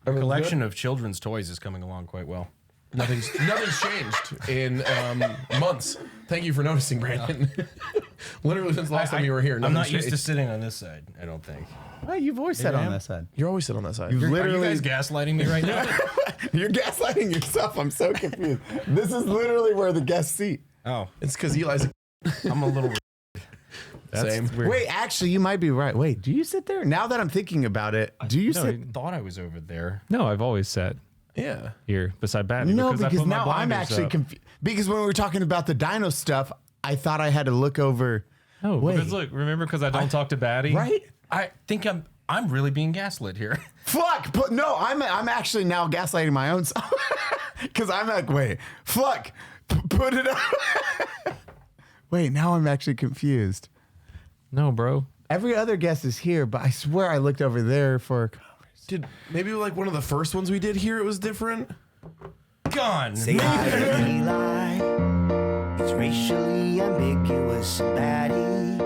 The collection of children's toys is coming along quite well. Nothing's changed in months. Thank you for noticing, Brandon. Literally since the last time you were here. I'm not used to sitting on this side, I don't think. Well, you've always sat on that side. You're always sitting on that side. Are you guys gaslighting me right now? You're gaslighting yourself. I'm so confused. This is literally where the guests sit. Oh. It's because Eli's I'm a little... same. Weird. Wait, actually, you might be right. Wait, do you sit there? Now that I'm thinking about it, do you sit? I thought I was over there. No, I've always sat here beside Baddie. No, I because put my now I'm blinders actually up. confused. Because when we were talking about the dino stuff, I thought I had to look over. No, wait. because look, remember, because I don't talk to Baddie? Right? I think I'm really being gaslit here. Fluck, but no, I'm actually now gaslighting my own self. Because I'm like, wait, Fluck, put it up. Wait, now I'm actually confused. No, bro. Every other guest is here, but I swear I looked over there for... Did maybe like one of the first ones we did here, it was different? Gone. Say hi to Eli. It's racially ambiguous and Baddie.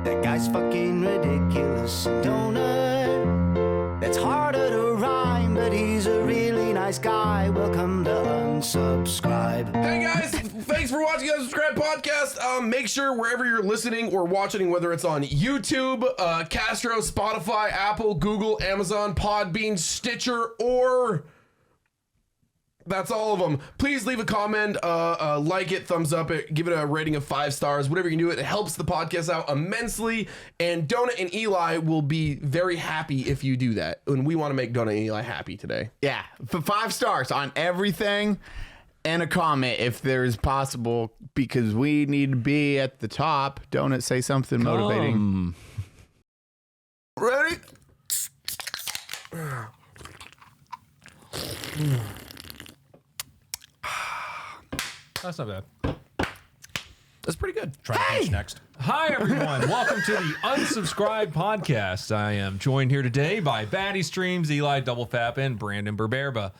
That guy's fucking ridiculous. Donut. That's harder to rhyme, but he's a really nice guy. Welcome to Unsubscribe. Hey guys, thanks for watching the Unsubscribe podcast. Make sure wherever you're listening or watching, whether it's on YouTube, Castro, Spotify, Apple, Google, Amazon, Podbean, Stitcher, or... that's all of them. Please leave a comment, like it, thumbs up it, give it a rating of 5 stars, whatever you can do. It helps the podcast out immensely. And Donut and Eli will be very happy if you do that. And we want to make Donut and Eli happy today. Yeah, for 5 stars on everything and a comment if there is possible, because we need to be at the top. Donut, say something motivating. Ready? That's not bad. That's pretty good. Try to finish next. Hi, everyone. Welcome to the Unsubscribed podcast. I am joined here today by Baddie Streams, Eli Doubletap, and Brandon Berberba.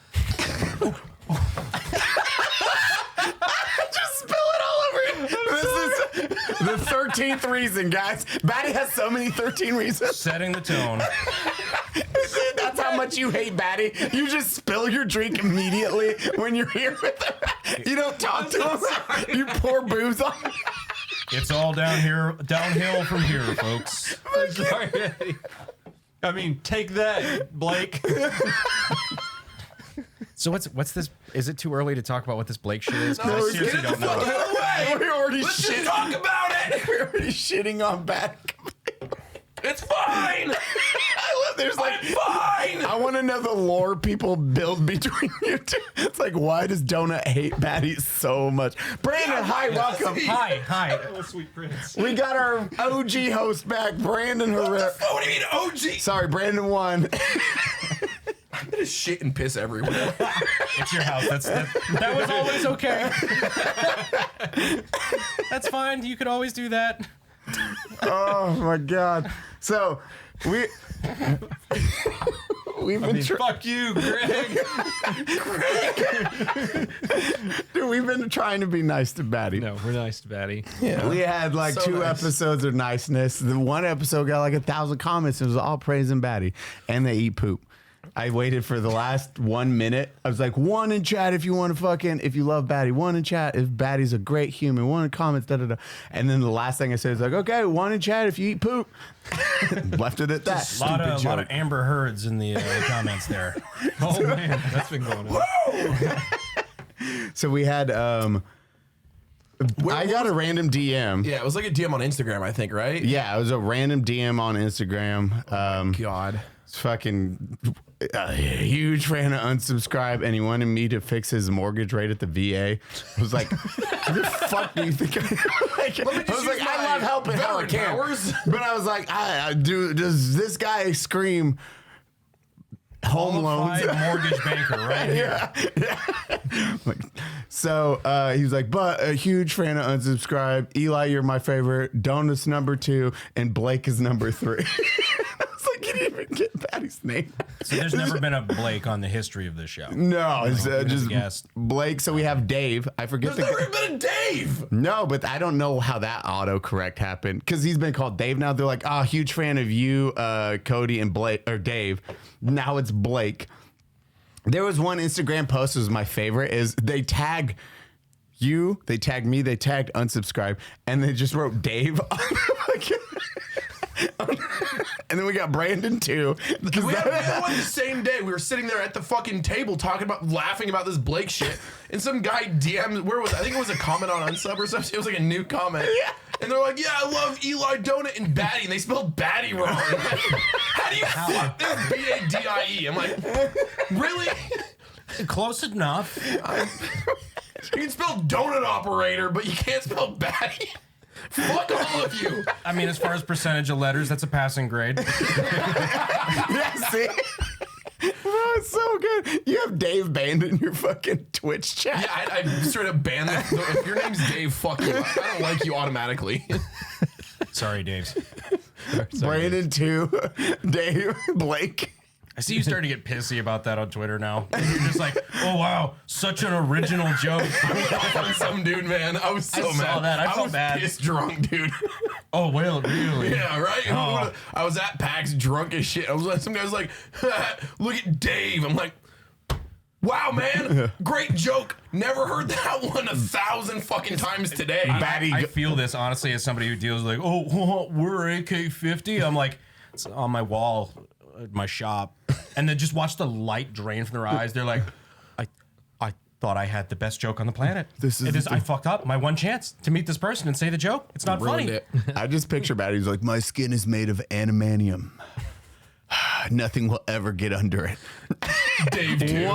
Just spill it all over. This is the 13th reason, guys. Baddie has so many 13 reasons. Setting the tone. That's how much you hate Baddie. You just spill your drink immediately when you're here with him. You don't talk to him. You pour booze on him. It's all downhill from here, folks. Sorry, Baddie. I mean, take that, Blake. So what's this? Is it too early to talk about what this Blake shit is? 'Cause No, I get seriously it don't the fuck know. out of the way. We're already Let's just talk about it. We're already shitting on Baddie. It's fine. There's like, I'm fine. I want to know the lore people build between you two. It's like, why does Donut hate Baddie so much? Brandon, hi, welcome. Hi. Oh, sweet prince. We got our OG host back, Brandon Herrera. Oh, what do you mean OG? Sorry, Brandon won. I'm gonna shit and piss everywhere. It's your house. That was always okay. That's fine. You could always do that. Oh my God. So we've been Fuck you, Greg. dude, we've been trying to be nice to Baddie. No, we're nice to Baddie. Yeah. We had like So 2 nice. episodes of niceness. The one episode got like 1,000 comments. It was all praising Baddie, and they eat poop. I waited for the last 1 minute. I was like, 1 in chat if you want to if you love Baddie. 1 in chat if Baddie's a great human. 1 in comments, da-da-da. And then the last thing I said was like, okay, 1 in chat if you eat poop. Left it at that. A lot of Amber Heards in the comments there. Oh, man. That's been going on. So we had, I got a random DM. Yeah, it was like a DM on Instagram, I think, right? Yeah, it was a random DM on Instagram. God. It's fucking a huge fan of Unsubscribe, and he wanted me to fix his mortgage rate at the VA. I was like, "Who the fuck do you think I am?" I was like, "I love helping how I can," but I was like, does this guy scream home loans? Qualified mortgage banker right here. Yeah. So he was like, but a huge fan of Unsubscribe. Eli, you're my favorite. Donut's number 2, and Blake is number 3. I was like, you didn't even get that. Baddie's name. So there's never been a Blake on the history of this show. No, it's even as a just guest. Blake. So we have Dave. I forget There's never been a Dave. No, but I don't know how that autocorrect happened because he's been called Dave now. They're like, oh, huge fan of you, Cody and Blake or Dave. Now it's Blake. There was one Instagram post was my favorite is they tag you, they tagged me, they tagged unsubscribe, and they just wrote Dave on the and then we got Brandon too. We had one the same day. We were sitting there at the fucking table laughing about this Blake shit, and some guy DM'd, I think it was a comment on Unsub or something. It was like a new comment. Yeah. And they're like, yeah, I love Eli Donut and Baddie, and they spelled Baddie wrong. How do you fuck this B-A-D-I-E? I'm like, really? Close enough. You can spell DonutOperator, but you can't spell Baddie. Fuck all of you. I mean, as far as percentage of letters, that's a passing grade. Yeah, see? Oh, it's so good. You have Dave banned in your fucking Twitch chat. Yeah, I straight up banned that. If your name's Dave, fuck you. I don't like you automatically. Sorry, Dave. Brandon too. Dave, Blake. I see you starting to get pissy about that on Twitter now. You're just like, oh, wow, such an original joke. Some dude, man. I was so mad. Saw that. I felt was bad. pissed drunk, dude. Oh, well, really? Yeah, right? Oh. I was at PAX drunk as shit. I was like, some guy's like, look at Dave. I'm like, wow, man. Great joke. Never heard that one 1,000 fucking times today. I feel this, honestly, as somebody who deals like, oh, we're AK-50. I'm like, it's on my wall at my shop. And then just watch the light drain from their eyes. They're like, I thought I had the best joke on the planet. I fucked up. My one chance to meet this person and say the joke. It's not Ruined funny. it. I just picture Baddie's like, my skin is made of animanium. Nothing will ever get under it. Dave, too.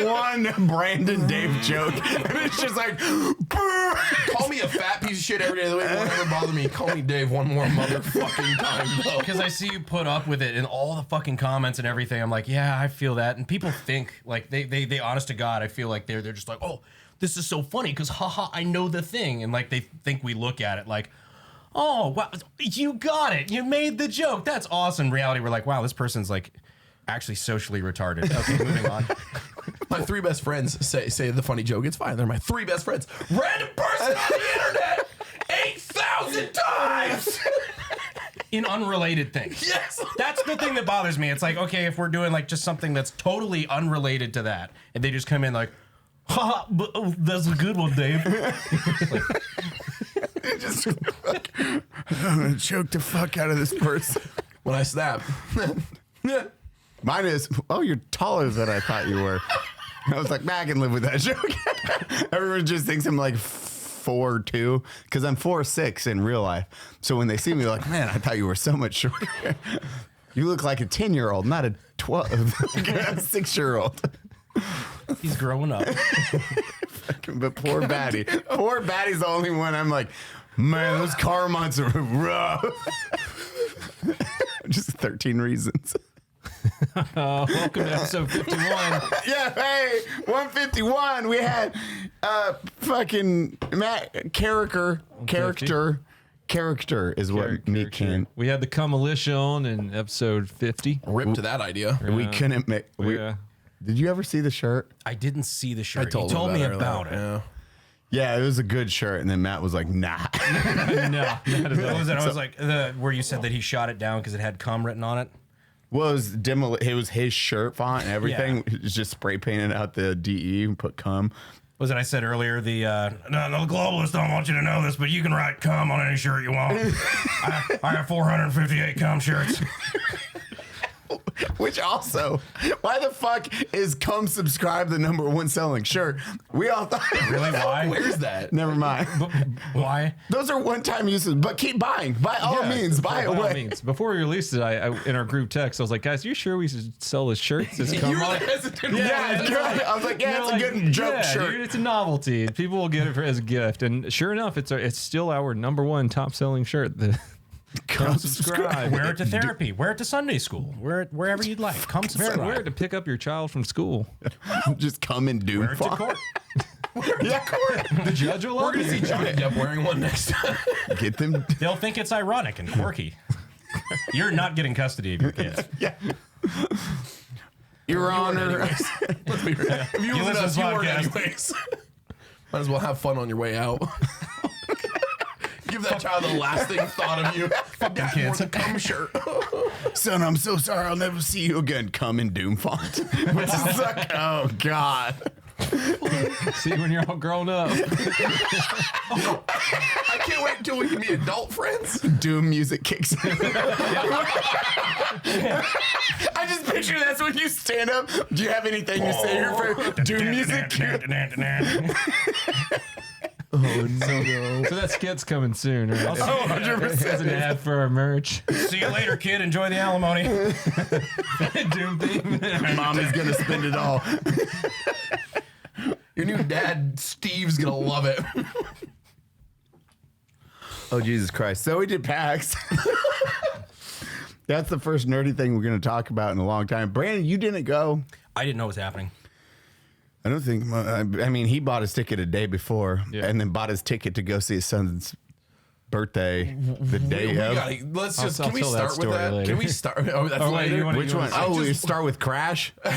One Brandon Dave joke. And it's just like, Call me a fat piece of shit every day of the week. Won't ever bother me. Call me Dave one more motherfucking time, though. Because I see you put up with it in all the fucking comments and everything. I'm like, yeah, I feel that. And people think, like, they honest to God, I feel like they're just like, oh, this is so funny because, haha, I know the thing. And, like, they think we look at it like, oh, wow, you got it. You made the joke. That's awesome. In reality, we're like, wow, this person's, like, actually socially retarded. Okay, moving on. My 3 best friends say the funny joke. It's fine. They're my 3 best friends. Random person on the internet 8,000 times. In unrelated things. Yes. That's the thing that bothers me. It's like, okay, if we're doing like just something that's totally unrelated to that, and they just come in like, haha, that's a good one, Dave. just I'm gonna choke the fuck out of this person. When I snap. Mine is, oh, you're taller than I thought you were. I was like, man, I can live with that joke. Everyone just thinks I'm like 4'2", because I'm 4'6" in real life. So when they see me, they're like, man, I thought you were so much shorter. You look like a 10-year-old, not a 6-year-old. He's growing up. But poor Baddie. Poor Baddie's the only one I'm like, man, those car months are rough. Just 13 reasons. Welcome to episode 51. Yeah, hey, 151. We had fucking Matt character is what me can. We had the Militia on in episode 50. Rip to that idea. We couldn't make. Yeah. Did you ever see the shirt? I didn't see the shirt. told He told him me about about it it. earlier. Yeah, it was a good shirt, and then Matt was like, nah. No, not at all. What was it? I was like, where you said that he shot it down because it had cum written on it. Well, it was his shirt font and everything. It was just spray painted out the DE and put cum. Was it I said earlier, the globalists don't want you to know this, but you can write cum on any shirt you want. I have 458 cum shirts. Which also, why the fuck is come subscribe the #1 selling shirt? We all thought. Really? Why? Where's that? Never mind. Why? Those are one-time uses, but keep buying. By all means, buy By all away. means. Before we released it, I in our group text, I was like, guys, you sure we should sell this shirt? This You were the hesitant one. Yeah, it's good. I was like, yeah, it's a good joke yeah, shirt. Dude, it's a novelty. People will get it as a gift. And sure enough, it's still our #1 top selling shirt. Come subscribe. Wear it to therapy. Wear it to Sunday school. Wear it wherever you'd like. Come subscribe. Wear it to pick up your child from school. Just come and do Wear it to court. Yeah, court. The judge will love We're going to see Johnny Depp wearing one next time. Get them. They'll think it's ironic and quirky. You're not getting custody of your kids. Yeah. Your Honor. Let's be real. If you listen to us, you weren't anyways. Might as well have fun on your way out. Give that child the lasting thought of you. Fucking kids. The cum shirt. Son, I'm so sorry. I'll never see you again. Come in doom font. Which is like, oh, God. See you when you're all grown up. I can't wait until we can be adult friends. Doom music kicks in. I just picture that's when you stand up. Do you have anything to say here for Doom music? Oh, no. So that skit's coming soon, right? Oh, 100%. As an ad for our merch. See you later, kid. Enjoy the alimony. Doom theme. Mom is going to spend it all. Your new dad, Steve's gonna love it. Oh, Jesus Christ. So we did PAX. That's the first nerdy thing we're going to talk about in a long time. Brandon, you didn't go. I didn't know what was happening. I don't think, I mean, he bought his ticket a day before Yeah. and then bought his ticket to go see his son's birthday the day of. Let's just, I'll can we tell that start with story that? later. Can we start? Oh, that's Oh, wait, later. you wanna- Which one? I Oh, we just- start with Crash? We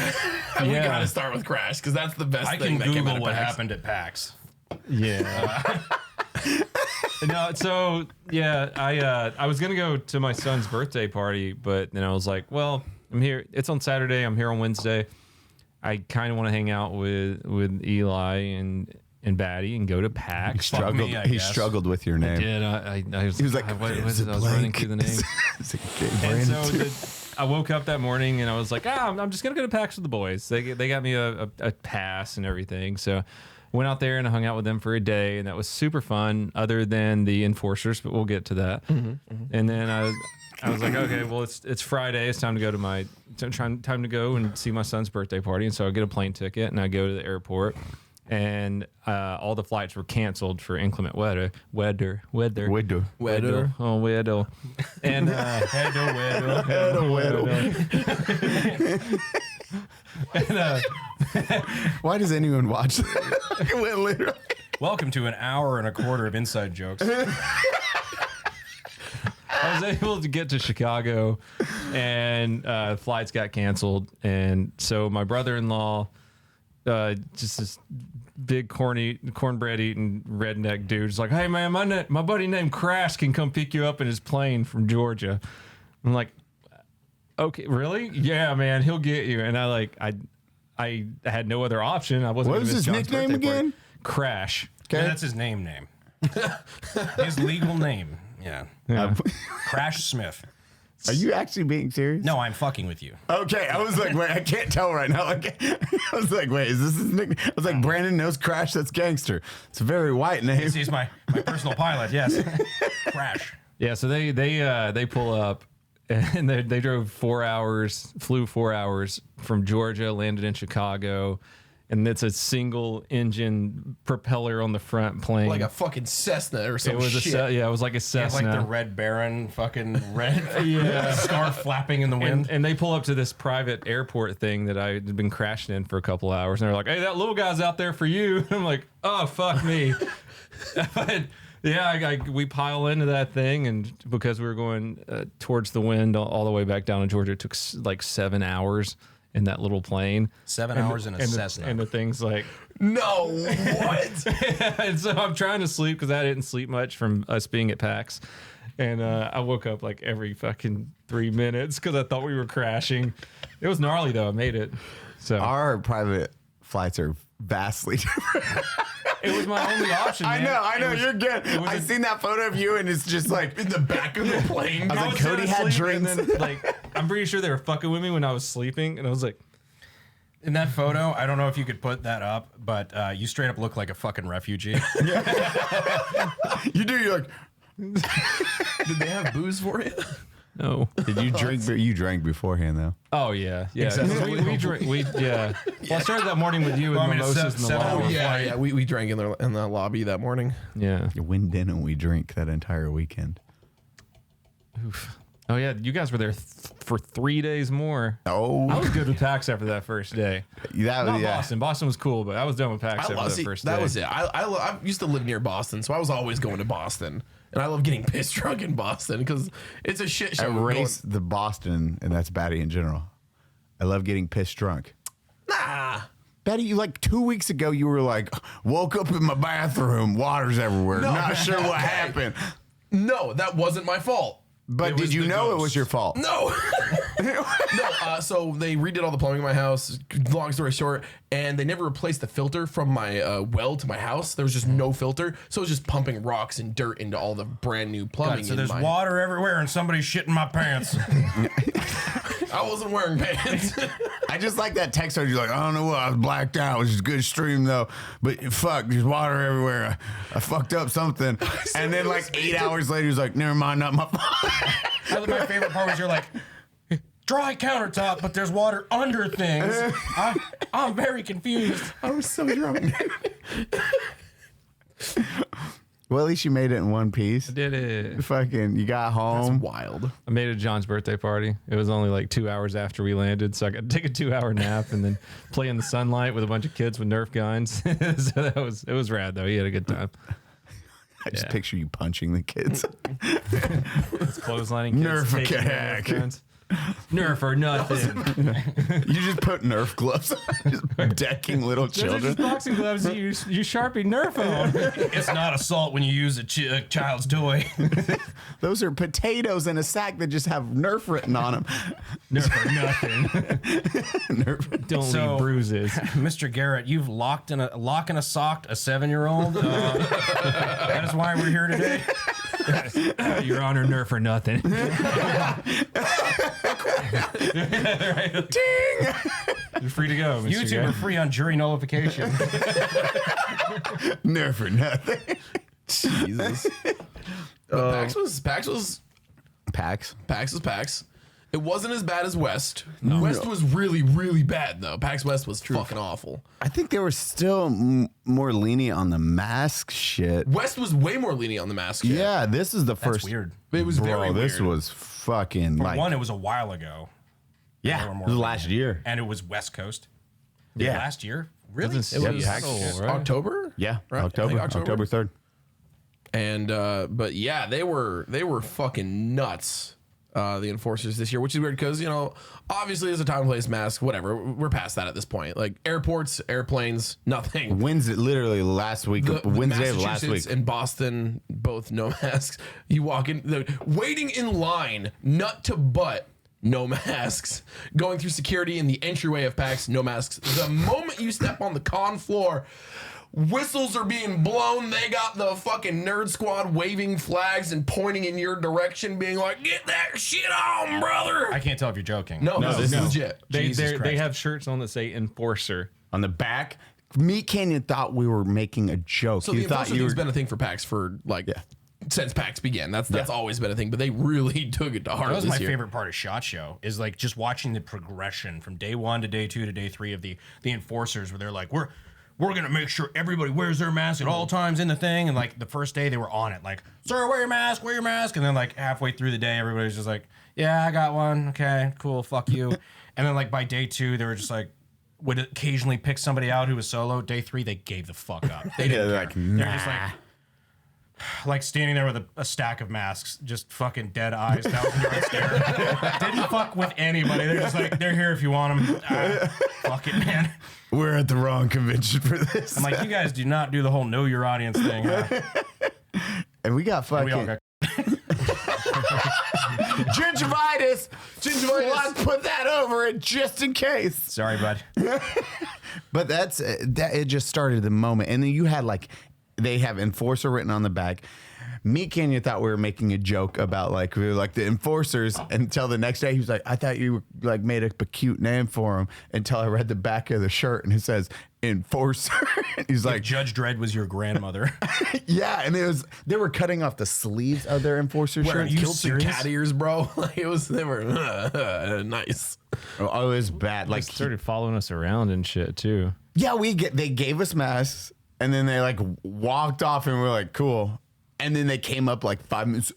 Yeah. gotta start with Crash because that's the best I thing can that came out Google of what PAX. happened at PAX. Yeah. No, so yeah, I was gonna go to my son's birthday party, but then I was like, well, I'm here. It's on Saturday. I'm here on Wednesday. I kind of want to hang out with Eli and Baddie and go to PAX. Fuck me, I He guess. struggled with your name. I was, He was like, what "Where's is it? the I was running blank?" through the name. It's like, okay, And Brandon, so too. I woke up that morning and I was like, I'm just gonna go to PAX with the boys. They got me a pass and everything. So went out there and I hung out with them for a day, and that was super fun. Other than the enforcers, but we'll get to that. And then I was like, okay, well it's Friday. It's time to go to time to go and see my son's birthday party. And so I get a plane ticket and I go to the airport. And all the flights were canceled for inclement weather. Weather. Oh, weather. And and Why does anyone watch that? Literally. Welcome to an hour and a quarter of inside jokes. I was able to get to Chicago, and flights got canceled. And so my brother-in-law, just this big cornbread eating redneck dude, is like, "Hey man, my buddy named Crash can come pick you up in his plane from Georgia." I'm like, "Okay, really? Yeah, man, he'll get you." And I had no other option. I wasn't. What gonna was miss his John's nickname birthday party. again? Crash. Okay. Yeah, that's his name. His legal name. Yeah. Yeah. Crash Smith. Are you actually being serious? No, I'm fucking with you. Okay, I was like, wait, I can't tell right now. Like, I was like, wait, is this his nickname? I was like, Brandon knows Crash. That's gangster. It's a very white name. He's my personal pilot. Yes. Crash. Yeah, so they pull up, and they drove 4 hours, flew 4 hours from Georgia, landed in Chicago, and it's a single engine propeller on the front plane. Like a fucking Cessna or some it was shit. it was like a Yeah, Cessna. like the Red Baron fucking red Yeah. scarf flapping in the wind. and they pull up to this private airport thing that I had been crashing in for a couple hours, and they're like, "Hey, that little guy's out there for you." I'm like, "Oh, fuck me." But yeah, we pile into that thing, and because we were going towards the wind all the way back down to Georgia, it took like 7 hours in that little plane. 7 hours in a Cessna. And the thing's like, No, what? and so I'm trying to sleep because I didn't sleep much from us being at PAX. And I woke up like every fucking 3 minutes because I thought we were crashing. It was gnarly though. I made it. So Our private flights are vastly different. it was my only option. I man. know, It was- you're good. was I a- seen that photo of you, and it's just like In the back of the plane. I was like, sound Cody had asleep, and drinks. then, like, I'm pretty sure they were fucking with me when I was sleeping, and I was like, In that photo, I don't know if you could put that up, but you straight up look like a fucking refugee. You do. You're like, Did they have booze for you? no. did you drink? You drank beforehand, though. Oh yeah, yeah. Excessively. We drank. Yeah. Well, I started that morning with you with Want me to mimosas in the set lobby. up? Yeah, we drank in the lobby that morning. Yeah. When didn't we drink that entire weekend? Oh yeah, you guys were there for 3 days more. Oh, I was good with PAX after that first day. that Not was yeah. Boston. Boston was cool, but I was done with PAX after that See, first day. that was it. I used to live near Boston, so I was always going to Boston. And I love getting pissed drunk in Boston because it's a shit show. Erase the Boston, and that's Baddie in general. I love getting pissed drunk. Nah. Baddie, you like 2 weeks ago, you were like, woke up in my bathroom, water's everywhere. No, Not sure what okay. happened. No, that wasn't my fault. But did you know it was your fault? No. No. So they redid all the plumbing in my house. Long story short, and they never replaced the filter from my well to my house. There was just no filter, so it was just pumping rocks and dirt into all the brand new plumbing. So there's water everywhere, and somebody's shitting my pants. I wasn't wearing pants. I just like that text. You're like, I don't know what, I was blacked out. It was a good stream though, but fuck, there's water everywhere. I fucked up something, and then like 8 hours later, he's like, never mind, not my fault. My favorite part was you're like, dry countertop, but there's water under things. I'm very confused. I was so drunk. Well, at least you made it in one piece. Did it. Fucking, you got home. Wild. I made it John's birthday party. It was only like 2 hours after we landed, so I got to take a 2-hour nap and then play in the sunlight with a bunch of kids with Nerf guns. So it was rad though. He had a good time. I just picture you punching the kids. It's clotheslining kids. Nerf a taking their hack. Nerf guns. Nerf or nothing. You just put Nerf gloves on, just decking little Those are children. just boxing gloves you Sharpie Nerf on. It's not assault when you use a child's toy. Those are potatoes in a sack that just have Nerf written on them. Nerf or nothing. Nerf. Don't So- leave bruises. Mr. Garrett, you've locked and a socked a 7-year-old. That is why we're here today. Your Honor, Nerf or nothing. Ding! You're free to go, Mr. YouTube Guy. are free on jury nullification. Nerf or nothing. Jesus. PAX was PAX. It wasn't as bad as West. West was really, really bad though. PAX West was fucking awful. I think they were still more lenient on the mask shit. West was way more lenient on the mask. shit. Yeah, this is the That's first. weird. It was very Bro, this weird. was fucking For like. one, it was a while ago. Yeah, They were it more was last year. And it was West Coast. Yeah. Last year? Really? Doesn't It seem was so, right? October. Yeah, Right, I October, think October 3rd. And but yeah, they were fucking nuts. The enforcers this year, which is weird because obviously there's a time, place, mask, whatever. We're past that at this point. Like airports, airplanes, nothing. Wednesday, literally last week, Wednesday of last week. Massachusetts and Boston, both no masks. You walk in, waiting in line, nut to butt, no masks. Going through security in the entryway of PAX, no masks. The moment you step on the con floor, whistles are being blown. They got the fucking nerd squad waving flags and pointing in your direction, being like, "Get that shit on, brother!" I can't tell if you're joking. No, this is legit. They Jesus Christ. have shirts on that say enforcer. On the back, me Canyon thought we were making a joke. So you the thought enforcer you thing's were. been a thing for PAX for since PAX began. That's always been a thing, but they really took it to heart That was this my year. favorite part of SHOT Show is like just watching the progression from day 1 to day 2 to day 3 of the enforcers where they're like, we're gonna make sure everybody wears their mask at all times in the thing. And like the first day they were on it, like, sir, wear your mask. And then like halfway through the day, everybody's just like, yeah, I got one. Okay, cool. Fuck you. And then like by day 2, they were just like, would occasionally pick somebody out who was solo. Day 3, they gave the fuck up. They didn't care. like, They're just like standing there with a stack of masks, just fucking dead eyes, 1,000-yard stare. Didn't fuck with anybody. They're just like, they're here if you want them. Fuck it, man. We're at the wrong convention for this. I'm like, you guys do not do the whole know your audience thing. Huh? and we got fucking We all got gingivitis. Let's put that over it just in case. sorry, bud. But that it just started the moment, and then you had like they have enforcer written on the back. Me Kenya thought we were making a joke about like we were like the enforcers until the next day he was like, I thought you like made up a cute name for him until I read the back of the shirt and it says enforcer. He's like, Judge Dredd was your grandmother. yeah, and they were cutting off the sleeves of their enforcer shirts. Kilts and cat ears, bro. Like they were nice. Oh, it was bad. Like Started following us around and shit too. yeah, they gave us masks and then they like walked off and we're like, cool. And then they came up like 5 minutes.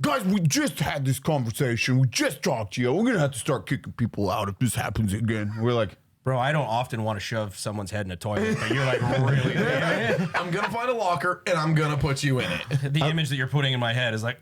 Guys, we just had this conversation. We just talked to you. We're going to have to start kicking people out if this happens again. We're like, Bro, I don't often want to shove someone's head in a toilet, but you're like really I'm gonna find a locker and I'm gonna put you in it. the image that you're putting in my head is like,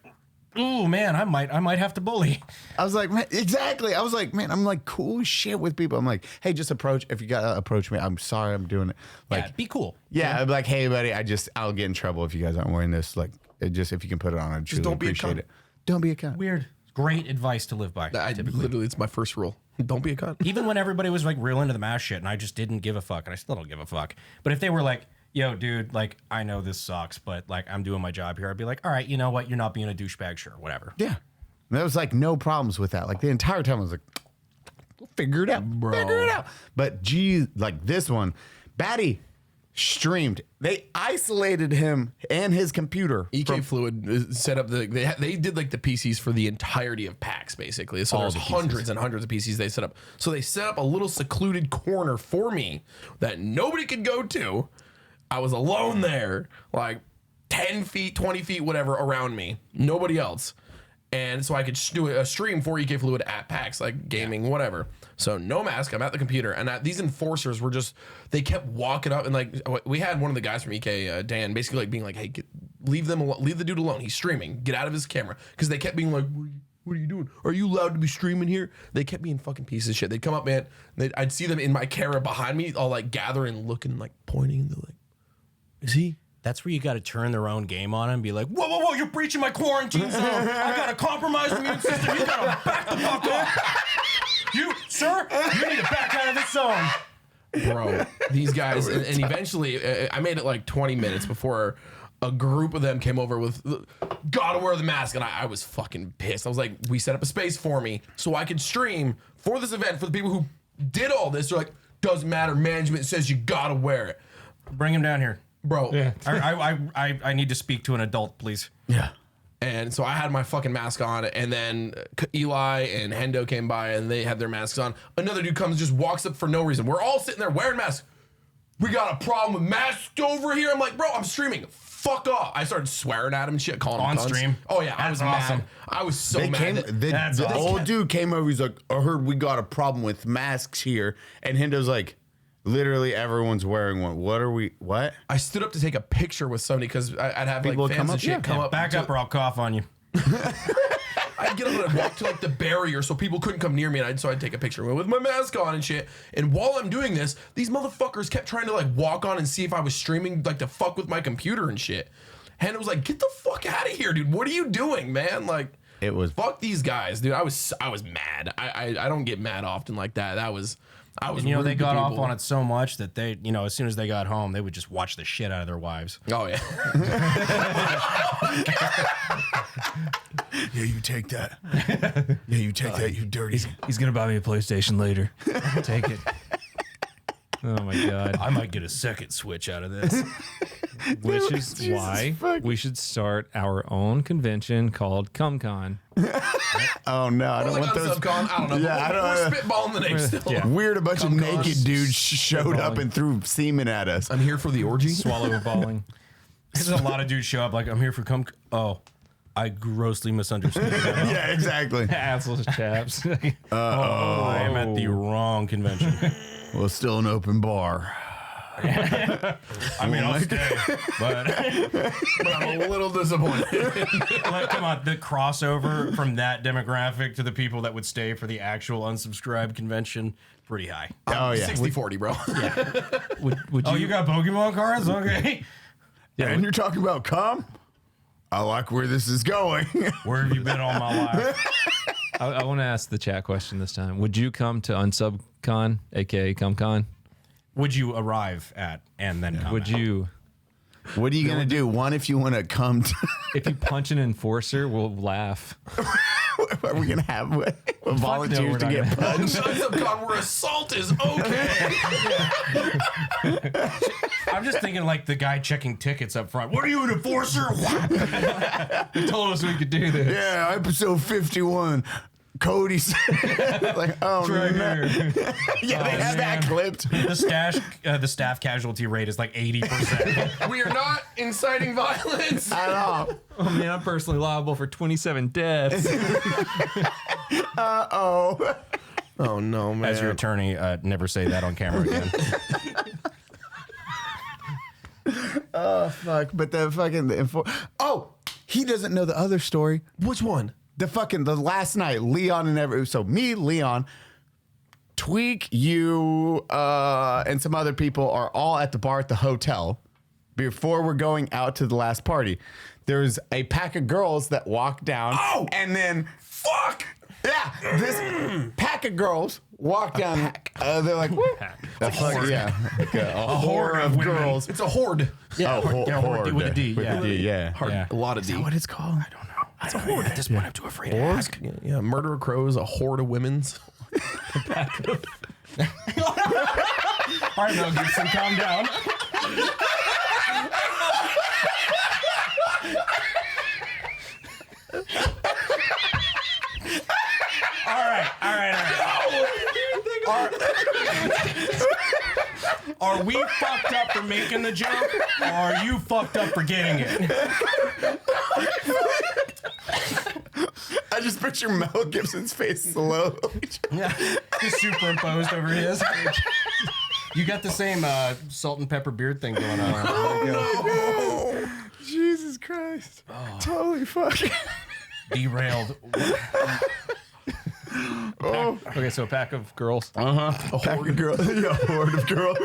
ooh man, I might have to bully. I was like, man, exactly. I was like, man, I'm like cool as shit with people. I'm like, hey, just approach. If you gotta approach me, I'm sorry, I'm doing it. Like, Yeah, be cool. yeah, I'm like, hey, buddy, I'll get in trouble if you guys aren't wearing this. Like, if you can put it on, I truly don't be a appreciate cunt. it. Don't be a cunt. Weird. Great advice to live by. Literally, it's my first rule. Don't be a cunt. Even when everybody was like real into the mask shit and I just didn't give a fuck, and I still don't give a fuck. But if they were like, yo, dude, like, I know this sucks, but like, I'm doing my job here, I'd be like, all right, you know what? You're not being a douchebag, sure, whatever. Yeah, there was like no problems with that. Like the entire time, I was like, figure it out, bro. Figure it out. But geez, like this one, Baddie streamed. They isolated him and his computer. EK Fluid set up they did like the PCs for the entirety of PAX basically. So there's hundreds and hundreds of PCs they set up. So they set up a little secluded corner for me that nobody could go to. I was alone there, like 10 feet, 20 feet, whatever around me. Nobody else. And so I could do a stream for EK Fluid at PAX, like gaming, whatever. So no mask, I'm at the computer. And these enforcers were they kept walking up. And like, we had one of the guys from EK, Dan, basically like being like, hey, leave the dude alone. He's streaming. Get out of his camera. Because they kept being like, what are you doing? Are you allowed to be streaming here? They kept being fucking pieces of shit. They'd come up, man. I'd see them in my camera behind me, all like gathering, looking, like pointing. And they're like, is he? That's where you got to turn their own game on and be like, whoa, whoa, whoa, you're breaching my quarantine zone. I got a compromised immune system. You got to back the fuck up. Sir, you need to back out of this zone. Bro, these guys, and eventually, I made it like 20 minutes before a group of them came over with, gotta wear the mask, and I was fucking pissed. I was like, we set up a space for me so I could stream for this event for the people who did all this. They're like, doesn't matter, management says you gotta wear it. Bring him down here. Bro, Yeah. I need to speak to an adult, please. Yeah. and so I had my fucking mask on, and then Eli and Hendo came by, and they had their masks on. Another dude comes, just walks up for no reason. We're all sitting there wearing masks. We got a problem with masks over here. I'm like, bro, I'm streaming. Fuck off. I started swearing at him and shit, calling him On cunts. stream? Oh, yeah. I was That's awesome. mad. I was so They mad. came, that- the old dude came over. He's like, I heard we got a problem with masks here. And Hendo's like, literally everyone's wearing one. What? I stood up to take a picture with somebody because I'd have People like would fans come and up? shit Yeah. come up. Back up or I'll cough on you. I'd get up and I'd walk to like the barrier so people couldn't come near me, and so I'd take a picture with my mask on and shit. And while I'm doing this, these motherfuckers kept trying to like walk on and see if I was streaming, like to fuck with my computer and shit. And it was like, get the fuck out of here, dude. What are you doing, man? Like, It was fuck these guys, dude. I was mad. I don't get mad often like that. I was. And, you know, rude they to got off people. on it so much that they, you know, as soon as they got home, they would just watch the shit out of their wives. Oh yeah. Yeah, you take that. Yeah, you take that, you dirty. He's gonna buy me a PlayStation later. Take it. Oh my god. I might get a second Switch out of this. Which is Jesus why fuck. we should start our own convention called CumCon. Oh no, I don't Like want on those. Subcon, I don't know. Yeah, I don't- We're spitballing the name still. Yeah. Weird, a bunch of Cum-con. naked dudes showed up and threw semen at us. I'm here for the orgy. Swallow balling. There's a lot of dudes show up like, I'm here for Oh, I grossly misunderstood. Yeah, exactly. Assholes chaps. I am at the wrong convention. Well, still an open bar. I mean, I'll stay, but But I'm a little disappointed. like, come on, the crossover from that demographic to the people that would stay for the actual unsubscribed convention, pretty high. Oh yeah. 60-40, bro. Would Oh, you got Pokemon cards? Okay. And you're talking about cum? I like where this is going. Where have you been all my life? I want to ask the chat question this time. Would you come to UnsubCon, aka CumCon? Would you arrive at and then come Would out? you? What are you gonna do? One, if you want to come, If you punch an enforcer, we'll laugh. are we gonna have volunteers we're to not get gonna. punched? Subcon where assault is okay. I'm just thinking like the guy checking tickets up front. What are you, an enforcer? You told us we could do this. Yeah, episode 51. Cody said, like, oh no. Yeah, they have that clipped. The staff casualty rate is like 80%. We are not inciting violence. At all. Oh man, I'm personally liable for 27 deaths. Oh. Oh no, man. As your attorney, never say that on camera again. Oh fuck! But the fucking he doesn't know the other story. Which one? The last night, Leon and so me, Leon, Tweak, you, and some other people are all at the bar at the hotel before we're going out to the last party. There's a pack of girls that walk down. Oh! And then Fuck! yeah, this pack of girls walk down. They're like, woo. That's like, yeah, like a horde of women. girls. It's a horde. Yeah, horde with a D, With yeah. a D, yeah. Yeah. A lot of D. What it's called? I don't know. It's a horde. At this point, I'm too afraid to ask. Yeah, murder crows, a horde of women's. All right, Mel Gibson, calm down. All right. Are we fucked up for making the joke, or are you fucked up for getting it? I just picture Mel Gibson's face slowly. Yeah, just superimposed over his. You got the same salt and pepper beard thing going on. There you go. Jesus Christ. Totally fucking. Derailed. Okay, so a pack of girls. A pack of girls. Yeah, a horde of girls.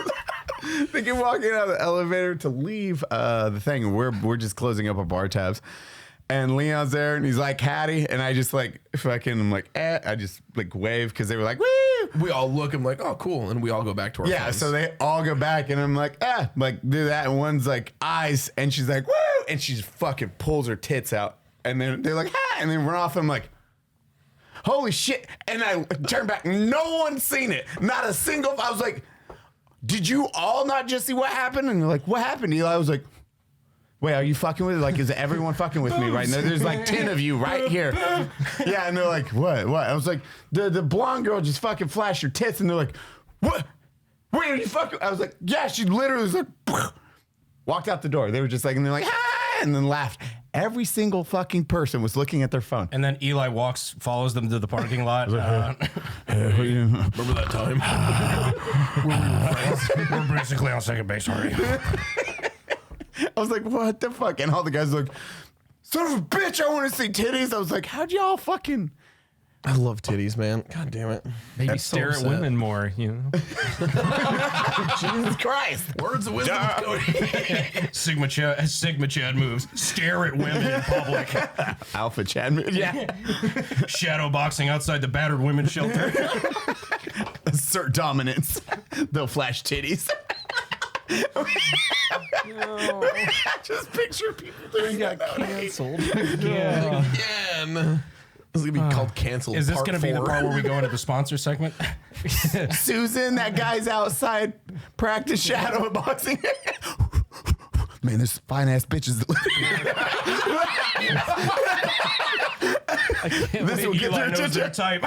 They get walking out of the elevator to leave the thing. We're just closing up our bar tabs. And Leon's there and he's like, Hattie. And I just like fucking, I'm like, I just like wave because they were like, woo. We all look and like, oh, cool. And we all go back to our phones. So they all go back and I'm like, like do that. And one's like, eyes. And she's like, woo. And she just fucking pulls her tits out. And then they're like, ha. And then run off. I'm like, holy shit. And I turn back. No one's seen it. Not a single. I was like, did you all not just see what happened? And they're like, what happened, Eli? I was like, wait, are you fucking with it? Like, is everyone fucking with me right now? There's like 10 of you right here. Yeah, and they're like, what? I was like, the blonde girl just fucking flashed her tits. And they're like, what? Wait, are you fucking? I was like, yeah, she literally was like, walked out the door. They were just like, and they're like, ah, and then laughed. Every single fucking person was looking at their phone. And then Eli follows them to the parking lot. Remember that time? We're basically on second base already. I was like, what the fuck? And all the guys were like, son of a bitch, I want to see titties. I was like, how'd y'all fucking... I love titties, man. God damn it. Maybe That's so stare at sad. women more, you know? Jesus Christ. Words of wisdom, Cody. Sigma Chad moves. Stare at women in public. Alpha Chad. Yeah. Shadow boxing outside the battered women's shelter. Assert dominance. They'll flash titties. Just picture people doing that. Canceled. Again. This is going to be called canceled. Is this part going to be the 4. part where we go into the sponsor segment? Susan, that guy's outside practice shadow boxing. Man, there's fine ass bitches. This will get their Eli knows their attention. type.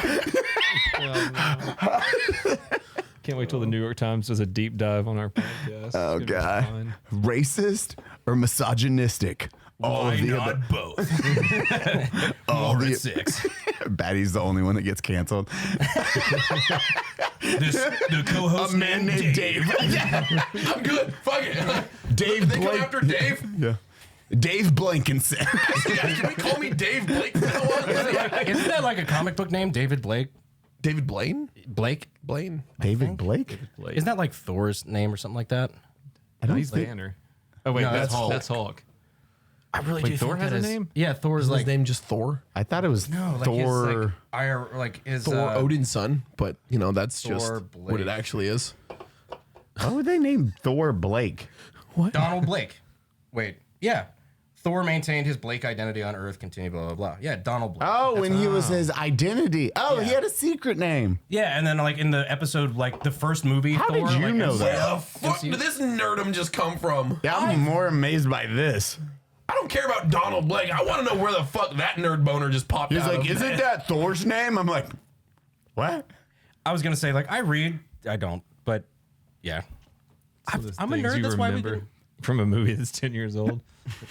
Can't wait till the New York Times does a deep dive on our podcast. Oh, It's gonna be God. fun. Racist or misogynistic? Why not both? More at 6. Baddie's the only one that gets canceled. The co-host A man named Dave. I'm good. Fuck it. Dave They come Blake. after Dave? Yeah. Dave Blankenson. Guys, can we call me Dave Blake? Isn't Isn't that like a comic book name? David Blake? David Blaine? Blake? Blaine? David Blake? Isn't that like Thor's name or something like that? I don't He's think. Banner. Oh, wait, No, that's that's Hulk. Hulk. That's Hulk. I really Wait, do Thor think has that a is- name? Yeah, Thor's Is like his name just Thor? I thought it was Thor. his Thor Odin's son, but you know that's Thor just Blake. what it actually is. Why would they name Thor Blake? Donald Blake. Wait, yeah. Thor maintained his Blake identity on Earth. Continue blah blah blah. Yeah, Donald Blake. Oh, That's when he was his identity. Oh, he Yeah. had a secret name. Yeah, and then like in the episode, like the first movie. How Thor, did you like, know it's that? like, Where the fuck did this nerdum just come from? Yeah, I'm more amazed by this. I don't care about Donald Blake. I want to know where the fuck that nerd boner just popped He's out like, of. isn't that Thor's name? I'm like, what? I was gonna say like I read, I don't, but yeah, I'm a Things nerd. you That's why we remember do. from a movie that's 10 years old.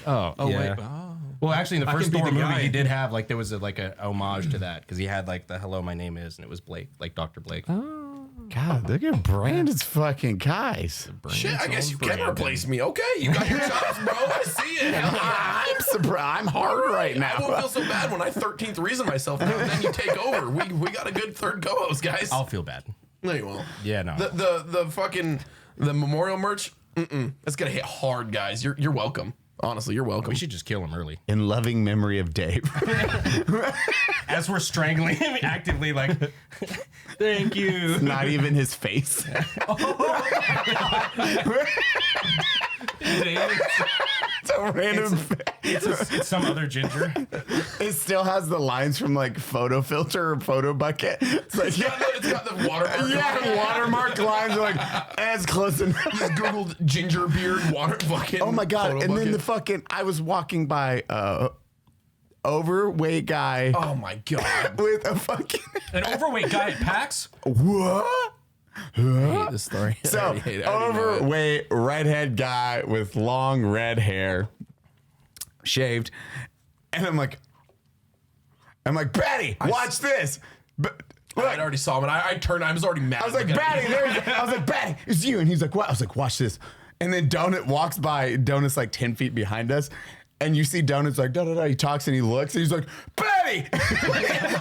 Oh, yeah. wait. Oh. Well, actually, in the I first can be Thor the movie, guy. he did have like there was like a homage to that because he had like the "Hello, my name is" and it was Blake, like Dr. Blake. God, look at Brandon's fucking guys. Shit, I guess you can replace me. Okay, you got your chops, bro. I see it. Hell yeah. I'm surprised. I'm hard right I now. won't feel so bad when I 13th reason myself now, and then you take over. We got a good third co-host, guys. I'll feel bad. No, you won't. Yeah, no. The fucking the memorial merch. That's gonna hit hard, guys. You're welcome. Honestly, you're welcome. We should just kill him early. In loving memory of Dave. As we're strangling him actively, like, thank you. Not even his face. It's a random. It's some other ginger. It still has the lines from like photo filter or photo bucket. It's like, It's got the watermark. yeah, watermark lines are like, that's close enough. Just Googled ginger beard water fucking. Oh my God. photo And then bucket. the fucking, I was walking by overweight guy Oh my god. with a fucking, An overweight guy at PAX? what? I hate this story. I So already hate it. I already know it. overweight redhead guy with long red hair, shaved, and I'm like, Baddie, watch this. But I already saw him, and I turned. I was already mad. I was like, Baddie, I was like, Baddie, it's you. And he's like, what? I was like, watch this. And then Donut walks by. Donut's like 10 feet behind us. And you see Donut's like, da da da. He talks and he looks and he's like, Baddie!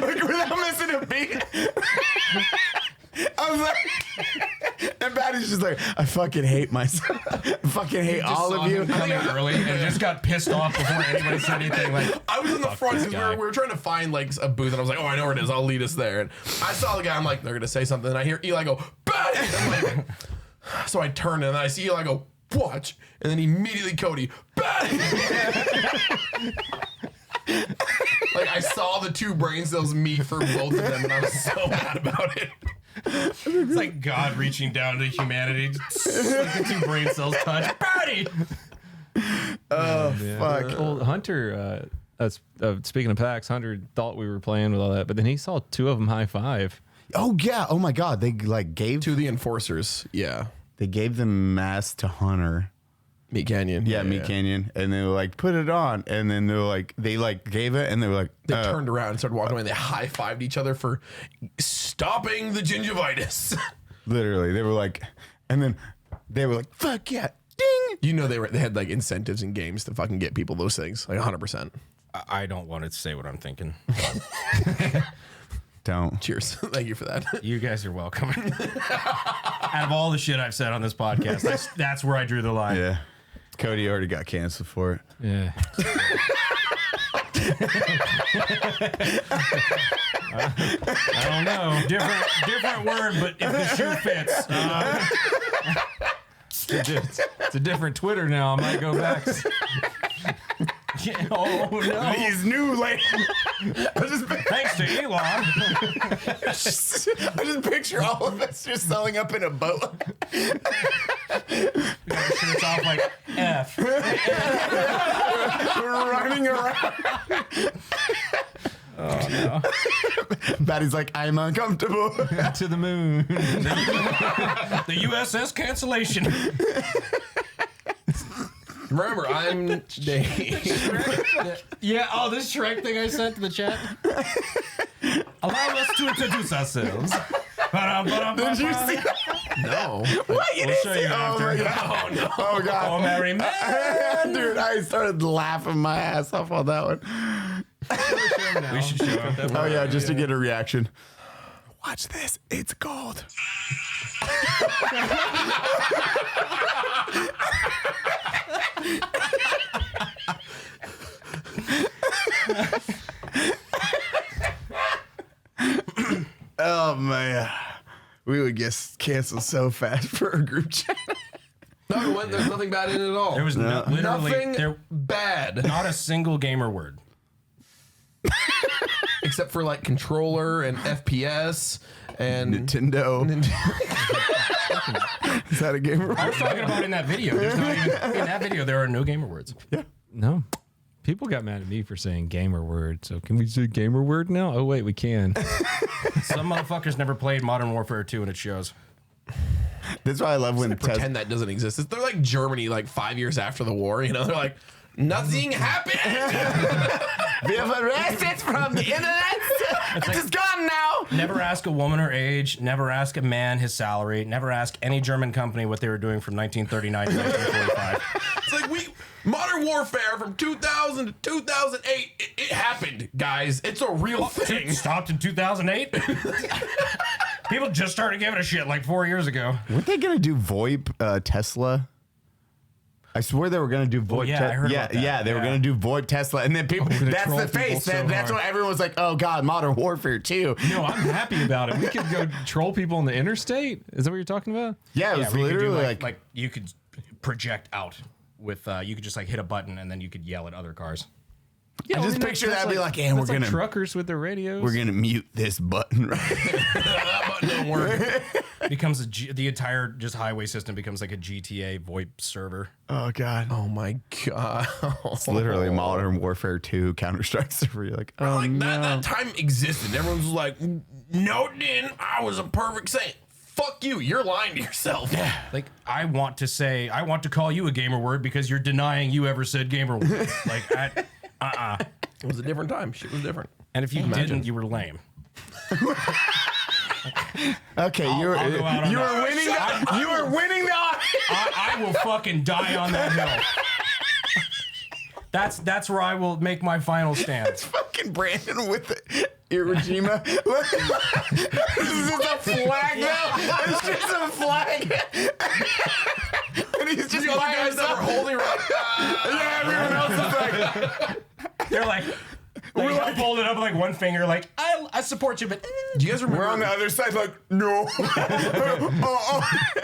Like, without missing a beat. I was like, and Baddie's just like, I fucking hate myself. I fucking hate all of you. Coming early and just got pissed off before anybody said anything. Like, I was in the front this because guy. we were trying to find like a booth, and I was like, oh, I know where it is. I'll lead us there. And I saw the guy. I'm like, they're gonna say something. And I hear Eli go, Baddie! I'm like, so I turn and I see Eli go, watch, and then immediately Cody, Baddie! Like I saw the two brain cells meet for both of them, and I was so mad about it. it's like God reaching down to humanity. Just like the two brain cells touch. Baddie! Oh, fuck. Well, Hunter, speaking of PAX, Hunter thought we were playing with all that, but then he saw two of them high five. Oh, yeah. Oh, my God. They like gave, To the enforcers, yeah. they gave the mask to Hunter. Meat Canyon. Yeah, Meat Canyon. And they were like, put it on. And then they were like, they like gave it and they were like, They turned around and started walking away, and they high-fived each other for stopping the gingivitis. literally, they were like, and then they were like, fuck yeah, ding. You know they had like incentives in games to fucking get people those things, like 100%. I don't want to say what I'm thinking. Don't. Cheers. Thank you for that. You guys are welcome. Out of all the shit I've said on this podcast, that's where I drew the line. Yeah. Cody already got canceled for it. Yeah. I don't know. Different word, but if the shoe fits. It's a different Twitter now. I might go back. Oh no! He's new, like. Thanks to Elon. I just picture all of us just selling up in a boat. Shirts off like F. Running around. Oh no! Baddie's like, I'm uncomfortable. To the moon. The USS cancellation. Remember, I'm Dave. Yeah. Oh, this Shrek thing I sent to the chat. Allow us to introduce ourselves. Did you see that? No. What? You We'll didn't show see? you Oh, after. my God. Oh, God. Oh, Mary man. Dude, I started laughing my ass off on that one. We should show up that. Oh, yeah, just to get a reaction. Watch this. It's gold. Oh, man. We would get canceled so fast for a group chat. No, there's nothing bad in it at all. There was literally nothing bad. not a single gamer word. Except for like controller and FPS and Nintendo. Is that a gamer? I was talking about in that video. There's not even in that video. There are no gamer words. No. People got mad at me for saying gamer word. So can we say gamer word now? Oh, wait, we can. Some motherfuckers never played Modern Warfare 2 and it shows. That's why I love when pretend that doesn't exist. They're like Germany, like 5 years after the war. You know, they're like, Nothing happened. We have arrested from the internet. It is gone now. Never ask a woman her age. Never ask a man his salary. Never ask any German company what they were doing from 1939 to 1945. It's like Modern Warfare from 2000 to 2008. It happened, guys. It's a real thing. It stopped in 2008. People just started giving a shit like 4 years ago. Weren't they gonna do VoIP Tesla? I swear they were gonna do VoIP. yeah, I heard about that. Yeah, they were gonna do VoIP Tesla, and then people. That's troll the people face. so That's hard. what everyone was like. Oh God, Modern Warfare 2. No, I'm happy about it. We could go troll people on the interstate. Is that what you're talking about? Yeah, it was where you could do, literally like you could project out with you could just like hit a button and then you could yell at other cars. Yeah, I just picture that be like, and that's we're like gonna truckers with their radios. we're gonna mute this button right. That button don't work. Becomes the entire just highway system becomes like a GTA VoIP server. Oh God. Oh my god. It's literally Modern Warfare 2 Counter-Strike server. You're like, oh Like no. that time existed. Everyone was like, no, it didn't. I was a perfect saint. Fuck you. You're lying to yourself. Yeah. Like I want to call you a gamer word because you're denying you ever said gamer word. Like It was a different time. Shit was different. and if you didn't, you were lame. Okay, you were I'll go out on you were that. winning. You were winning the I will fucking die on that hill. That's where I will make my final stand. fucking Brandon with the Iwo This is just a flag now. It's just a flag. And he's just The other by guys that were himself. holding right. Yeah, everyone else is like, They're like I pulled it up with like one finger, like I support you, but Do you guys remember? we're on the other side, like, no.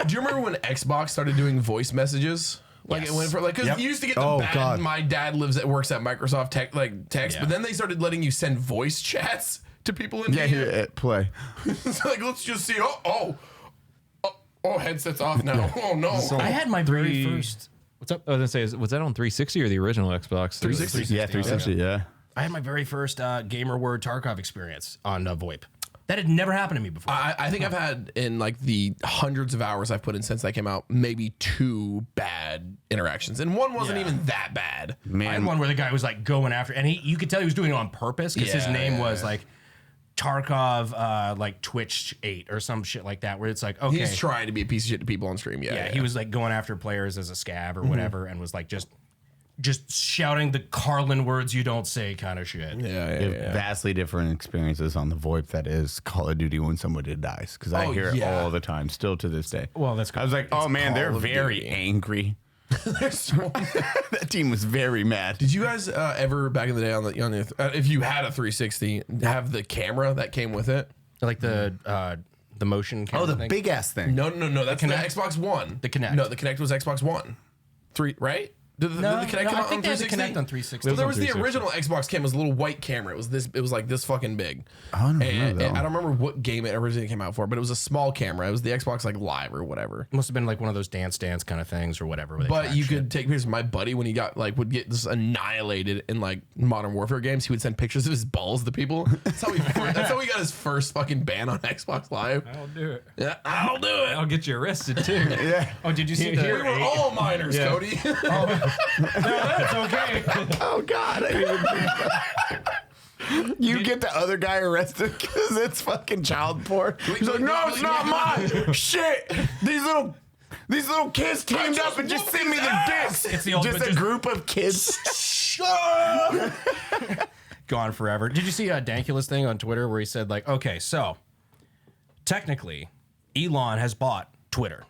Do you remember when Xbox started doing voice messages? Like Yes. it went for like because Yep. you used to get the Oh, bad. God. My dad works at Microsoft Tech, like text, Yeah. but then they started letting you send voice chats to people in Yeah, here, play. It's like let's just see. Oh, headset's off now. Oh no. I had my very first. What's up? I was gonna say, was that on 360 or the original Xbox? 360. Yeah, 360, yeah. I had my very first gamer word Tarkov experience on VoIP. That had never happened to me before. I think I've had in like the hundreds of hours I've put in since that came out, maybe 2 bad interactions, and one wasn't Yeah. even that bad. I had one where the guy was like going after, and you could tell he was doing it on purpose because his Yeah, name yeah, was yeah. like Tarkov, like Twitch 8 or some shit like that. Where it's like, okay, He's trying to be a piece of shit to people on stream. yeah, he was like going after players as a scab or whatever, and was like just shouting the Carlin words you don't say kind of shit. Yeah. Vastly different experiences on the VoIP that is Call of Duty when somebody dies. Because I Oh, hear it yeah. all the time, still to this day. Well, that's I was like, oh man, they're Call of very Duty. angry. That team was very mad. Did you guys ever back in the day on the if you had a 360 have the camera that came with it? like the motion. Oh, the thing. big ass thing. No. That's the Kinect? Xbox One. The Kinect. No, the Kinect was Xbox One. 3, right? Did the Kinect come I out on think they had the 360? Kinect on 360. So there was on the 360. original Xbox cam. It was a little white camera. It was like this fucking big. I don't know And that I one. don't remember what game it originally came out for, but it was a small camera. It was the Xbox like Live or whatever. Must have been like one of those dance kind of things or whatever. where they But track you shit. could take pictures. My buddy, when he got would get this annihilated in like Modern Warfare games, he would send pictures of his balls to people. That's how he got his first fucking ban on Xbox Live. I'll do it. Yeah, I'll do it. I'll get you arrested too. Yeah. Oh, did you see We were all minors, Yeah. Cody. That's okay. Oh God. I didn't even think about- You get the other guy arrested because it's fucking child porn. He's like, no, it's not mine. Shit. These little kids teamed up and just sent me the dicks. It's the old- just but a just- group of kids. Gone forever. Did you see Dankula's thing on Twitter where he said like, okay, so technically Elon has bought Twitter.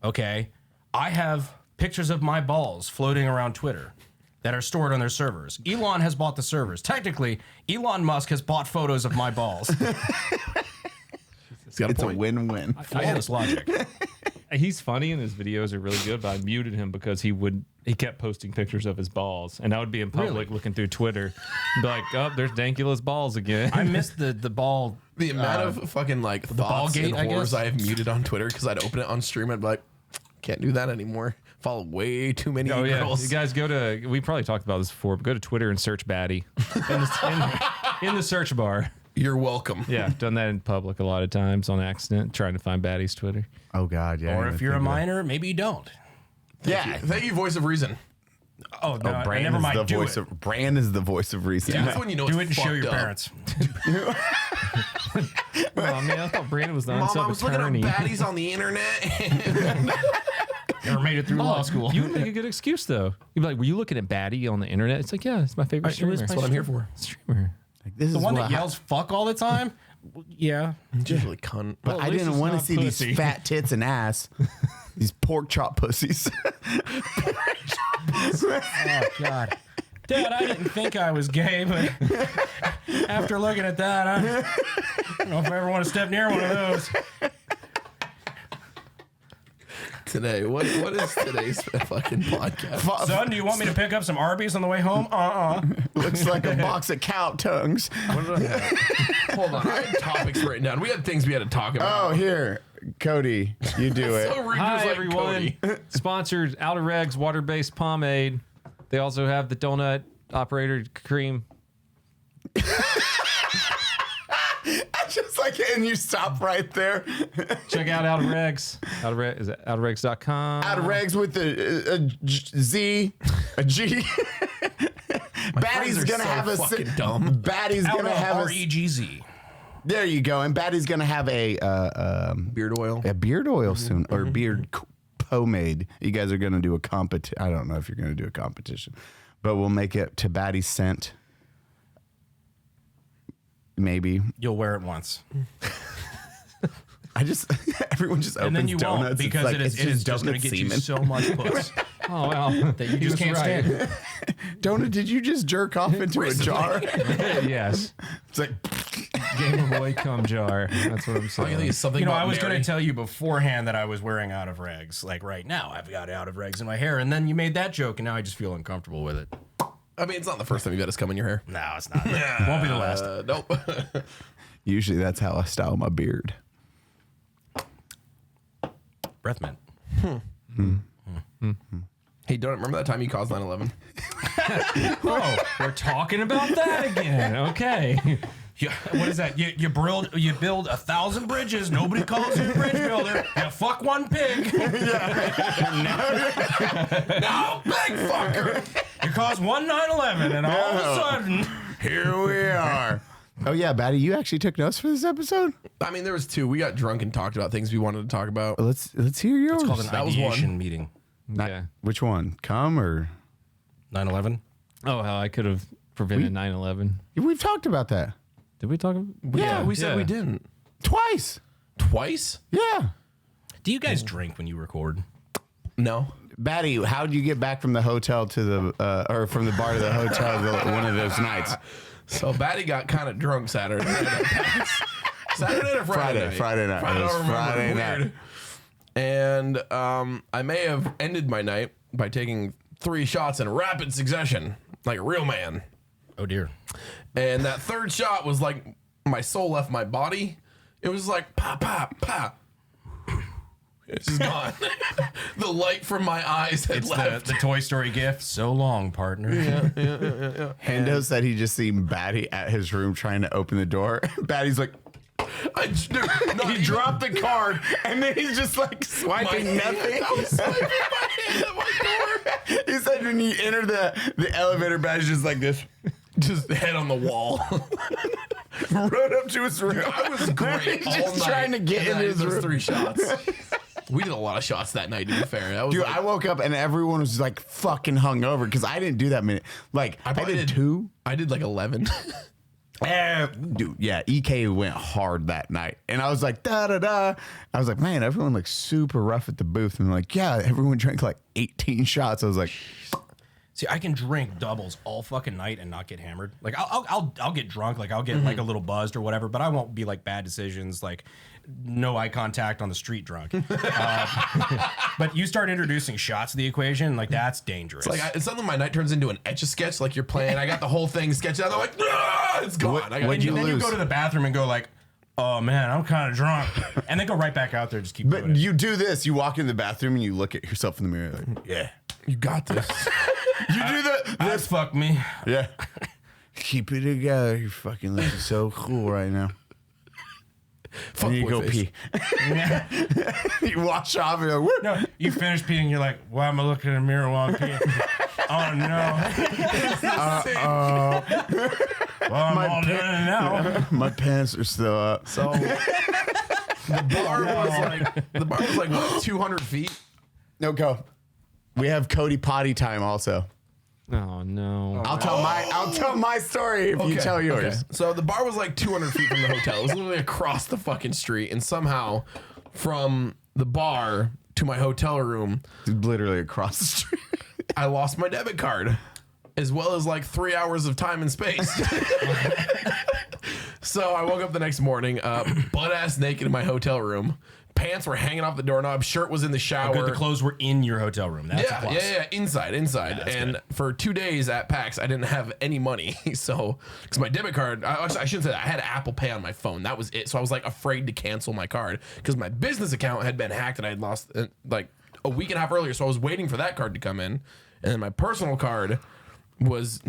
Okay, I have pictures of my balls floating around Twitter that are stored on their servers. Elon has bought the servers. Technically, Elon Musk has bought photos of my balls. He's got It's a point. win-win. Flawless logic. He's funny and his videos are really good, but I muted him because he kept posting pictures of his balls, and I would be in public Really? looking through Twitter, and be like, "Oh, there's Dankula's balls again." I missed the ball. The amount of fucking like thoughts Ballgate, and I horrors guess? I have muted on Twitter because I'd open it on stream. I'd be like, can't do that anymore. Follow way too many Oh yeah, girls. you guys go to. We probably talked about this before, but go to Twitter and search Baddie in the search bar. You're welcome. Yeah, I've done that in public a lot of times on accident, trying to find Baddie's Twitter. Oh God, yeah. I Or didn't if you're a think of that. minor, maybe you don't. Yeah. Thank you, voice of reason. Oh, no, Brand never is mind. the Do voice it. of Brand is the voice of reason. Yeah, that's when you know Do it's it and show fucked your up. parents. Oh man, I thought Brandon was the Mom, I Unsub was looking attorney. at baddies on the internet. Never made it through law school. You would make a good excuse though. You'd be like, "Were you looking at Baddie on the internet?" It's like, yeah, it's my favorite streamer. That's what I'm here for. Streamer. This The is one what that yells "fuck" all the time. Yeah. It's usually cunt. But Well, I at least didn't it's want to not see pussy. these fat tits and ass. These pork chop pussies. Oh God. Dad, I didn't think I was gay, but after looking at that, I don't know if I ever want to step near one of those. Today, what is today's fucking podcast? Son, do you want me to pick up some Arby's on the way home? Looks like a box of cow tongues. Hold on, I had topics written down. We had things we had to talk about. Oh, here, Cody, you do it. So rude, Hi just like everyone. Cody. Sponsored Outer Regs water-based pomade. They also have the DonutOperator cream. Just like, and you stop right there. Check out Outer Regs. Is it outerregs.com? Out of regs with Z, a G. Baddie's are gonna so have a fucking dumb. Baddie's gonna have a. REGZ. There you go. And Baddie's gonna have a Beard oil. beard oil soon, or beard pomade. You guys are gonna do a competition. I don't know if you're gonna do a competition, but we'll make it to Baddie's scent. Maybe. You'll wear it once. Everyone just opens And then you donuts. won't It's because like, it is it's just going donut to get you semen. so much puss Oh, wow. that you just He can't was right. stand it. Donut, did you just jerk off into a jar? Yes. It's like, Game Boy cum jar. That's what I'm I think saying. it's something You know, about I was going Mary. to tell you beforehand that I was wearing out of regs. Like right now, I've got out of regs in my hair. And then you made that joke, and now I just feel uncomfortable with it. I mean, it's not the first time you've had us come in your hair. No, it's not. Won't be the last. Nope. usually that's how I style my beard. Breath mint. Hey, don't remember that time you caused 9/11? Oh, we're talking about that again. Okay. What is that? You build 1,000 bridges. Nobody calls you a bridge builder. You fuck one pig. No, big fucker. You cause one 9/11, and all of a sudden, Here we are. Oh yeah, Baddie, you actually took notes for this episode? I mean, there was two. We got drunk and talked about things we wanted to talk about. Let's hear yours. it's called an That was one. ideation meeting. Yeah. Which one? Come or 9/11. Oh, how I could have prevented 9/11. we've talked about that Did we talk about Yeah, we said we didn't. twice. Twice? Yeah. Do you guys drink when you record? No. Baddie, how did you get back from the hotel to the or from the bar to the hotel one of those nights? So Baddie got kind of drunk Saturday night at PAX. Saturday or Friday night? Friday night. I It was don't remember. Friday Weird. night. And I may have ended my night by taking 3 shots in rapid succession, like a real man. Oh dear. And that third shot was like my soul left my body. It was like pop, pop, pop. It's just gone. The light from my eyes had It's left. the Toy Story gift. So long, partner. Hendo said he just seen Baddie at his room trying to open the door. Baddie's like, he dropped the card and then he's just like swiping nothing. I was swiping my hand at my door. He said when you enter the elevator, Baddie's just like this. Just head on the wall. Rode up to his room. I was great He's all just night. trying to get And in then his those room. 3 shots. We did a lot of shots that night, to be fair. That was Dude, like, I woke up and everyone was like fucking hungover because I didn't do that many. Like, I probably did did. 2. I did like 11. Dude, yeah, EK went hard that night. And I was like, da da da. I was like, man, everyone looked super rough at the booth. And like, yeah, everyone drank like 18 shots. I was like, See, I can drink doubles all fucking night and not get hammered. Like I'll get drunk, like I'll get like a little buzzed or whatever, but I won't be like bad decisions, like no eye contact on the street drunk. But you start introducing shots to the equation, like that's dangerous. It's like it's something my night turns into an etch-a-sketch. Like you're playing, I got the whole thing sketched out. I'm like, ah, it's gone. I got what'd you then you lose? go to the bathroom and go like, oh man, I'm kind of drunk, and then go right back out there, just keep doing but it. you do this. You walk in the bathroom and you look at yourself in the mirror. Like, yeah, You got this. you do that. That's fuck me. Yeah. Keep it together. You're fucking looking so cool right now. Fuck And you boy go face. pee. You wash off and you're like, woo. No, you finish peeing, you're like, why am I looking in the mirror while I'm peeing? Oh no. Well, I'm all done now. My pants are still up. So the bar was like what, 200 feet. No, go. We have Cody potty time also. Oh no. I'll tell my story if you tell yours. Okay. So the bar was like 200 feet from the hotel. It was literally across the fucking street, and somehow from the bar to my hotel room, Literally across the street. I lost my debit card, as well as like 3 hours of time and space. So I woke up the next morning, butt ass naked in my hotel room. Pants were hanging off the doorknob. Shirt was in the shower. Good, the clothes were in your hotel room. That's a plus. Yeah, inside. And good. for 2 days at PAX, I didn't have any money. So, because my debit card, I shouldn't say that. I had Apple Pay on my phone. That was it. So I was like afraid to cancel my card because my business account had been hacked and I had lost like a week and a half earlier. So I was waiting for that card to come in. And then my personal card was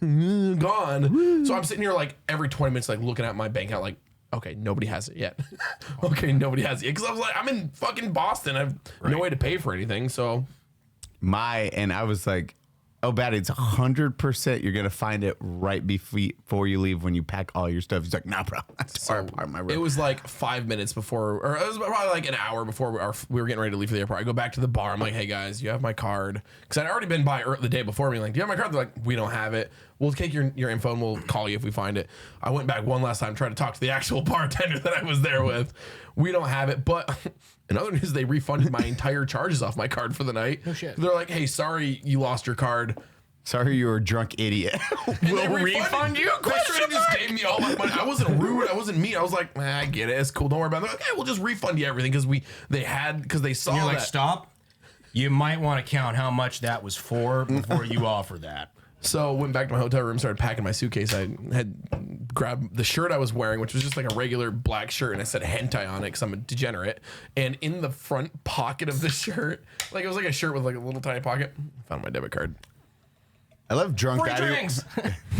gone. So I'm sitting here like every 20 minutes, like looking at my bank account, like, okay, nobody has it yet. Nobody has it. Because I was like, I'm in fucking Boston. I have no way to pay for anything. So And I was like, oh, Baddie, it's 100% you're going to find it right before you leave when you pack all your stuff. He's like, nah, bro. That's part of my room. it was like 5 minutes before, or it was probably like an hour before we were getting ready to leave for the airport. I go back to the bar. I'm like, hey, guys, you have my card? Because I'd already been by the day before me. Like, do you have my card? They're like, we don't have it. We'll take your info and we'll call you if we find it. I went back one last time, tried to talk to the actual bartender that I was there with. We don't have it. But in other news, they refunded my entire charges off my card for the night. No shit. They're like, hey, sorry you lost your card. Sorry, you were a drunk idiot. We'll refund you? They straight just gave me all my money. I wasn't rude. I wasn't mean. I was like, I get it. It's cool. Don't worry about it. They're like, okay, we'll just refund you everything because they saw And you're that. like, stop. You might want to count how much that was for before you offer that. So went back to my hotel room, started packing my suitcase. I had grabbed the shirt I was wearing, which was just like a regular black shirt, and I said hentai on it because I'm a degenerate. And in the front pocket of the shirt, like it was like a shirt with like a little tiny pocket, I found my debit card. I love drunk Free Baddie. drinks.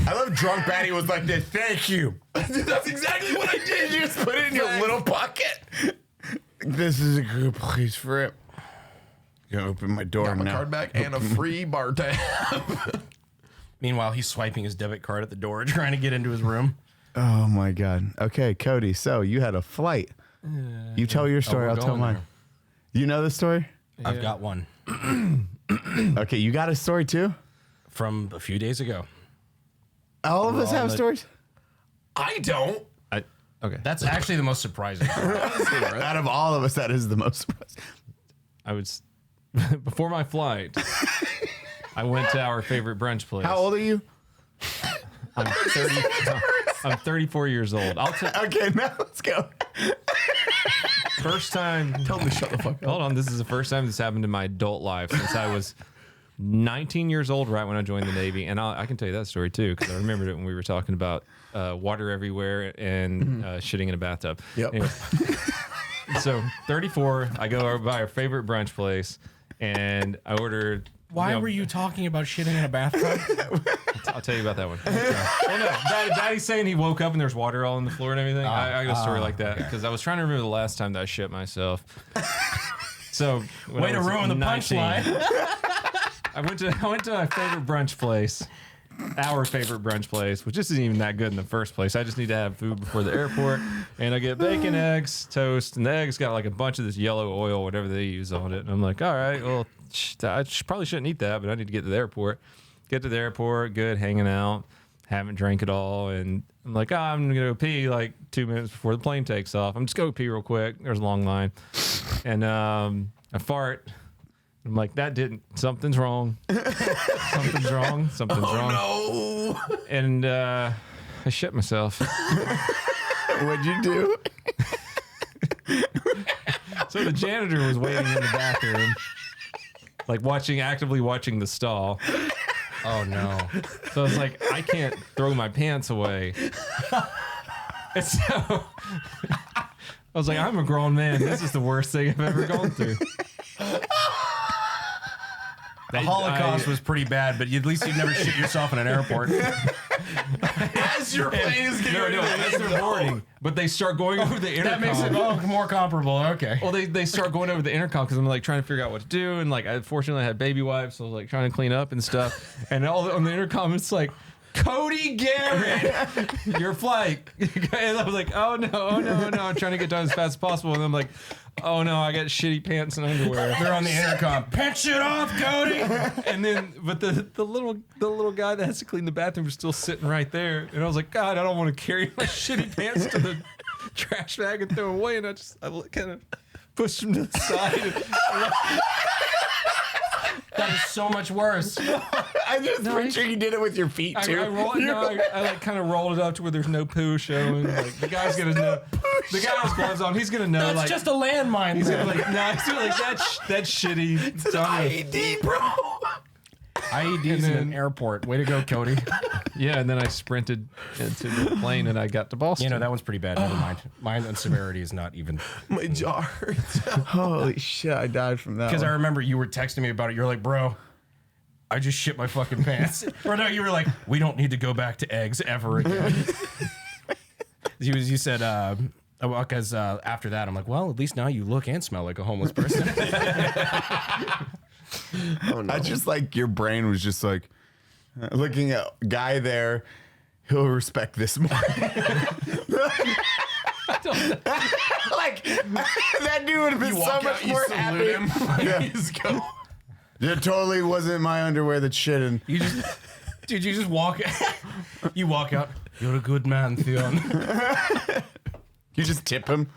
I love drunk Baddie was like this. Thank you. Dude, that's exactly what I did. You just put it in your little pocket. This is a good place for it. You gonna open my door Got my now. card back and a free bar tab. Meanwhile, he's swiping his debit card at the door, trying to get into his room. Oh my God. Okay, Cody. So you had a flight. You tell your story. we're I'll tell going mine. there. You know the story? I've got one Okay, you got a story too? from a few days ago. All of us all have in the- stories? I don't. Okay. That's actually the most surprising part. Out of all of us, that is the most surprising. I was before my flight. I went to our favorite brunch place. How old are you? I'm 30. I'm 34 years old. I'll tell. Okay, now let's go. First time. Tell them to shut the fuck up. Hold on. This is the first time this happened in my adult life since I was 19 years old, right when I joined the Navy. And I can tell you that story too, because I remembered it when we were talking about water everywhere and shitting in a bathtub. Yep. Anyway, so 34, I go over by our favorite brunch place and I ordered. Why were you talking about shitting in a bathtub? I'll tell you about that one. Well, no, Daddy's saying he woke up and there's water all on the floor and everything. I got a story like that because I was trying to remember the last time that I shit myself. So when Way I to was ruin the 19, punchline. I went to my favorite brunch place, our favorite brunch place, which isn't even that good in the first place. I just need to have food before the airport, and I get bacon, eggs, toast, and the eggs got like a bunch of this yellow oil, whatever they use on it. And I'm like, all right, well, I probably shouldn't eat that, but I need to get to the airport. Get to the airport, good, hanging out, haven't drank at all, and I'm like, I'm gonna go pee like 2 minutes before the plane takes off. I'm just go pee real quick. There's a long line, and I fart. I'm like, something's wrong. Something's wrong. Something's wrong. No. And I shit myself. What'd you do? So the janitor was waiting in the bathroom, like actively watching the stall. Oh no. So I was like, I can't throw my pants away. And so I was like, I'm a grown man. This is the worst thing I've ever gone through. The Holocaust was pretty bad, but at least you'd never shit yourself in an airport. As your plane is getting ready to as they're boarding, but they start going over the intercom. That makes it more comparable. Okay. Well, they start going over the intercom because I'm like trying to figure out what to do, and like fortunately I had baby wipes, so I was like trying to clean up and stuff. And on the intercom, it's like, Cody Garrett, your flight. And I was like, oh no, I'm trying to get done as fast as possible, and I'm like, oh no, I got shitty pants and underwear. They're on the intercom. Pinch it off, Cody. And then, but the little guy that has to clean the bathroom was still sitting right there, and I was like, God, I don't want to carry my shitty pants to the trash bag and throw them away, and I kind of pushed him to the side. That is so much worse. I just picture you did it with your feet too. I like kind of rolled it up to where there's no poo showing. Like the guy's gonna know. The guy has gloves on. He's gonna know. That's like, just a landmine. he's gonna like, nah, he's gonna like that's shitty. It's IED, bro. IEDs in an airport. Way to go, Cody. Yeah, and then I sprinted into the plane and I got to Boston. You know, that one's pretty bad. Never mind. Mine on severity is not even. My jaw hurts. Holy shit, I died from that. Because I remember you were texting me about it. You're like, bro, I just shit my fucking pants. Or no, you were like, we don't need to go back to eggs ever again. You said, because after that, I'm like, well, at least now you look and smell like a homeless person. Oh, no. I just like your brain was just like looking at guy there. He'll respect this more. Like that dude would have been so much more happy. Yeah. Just go. It totally wasn't my underwear that shitting. You just walk. You walk out. You're a good man, Theon. You just tip him.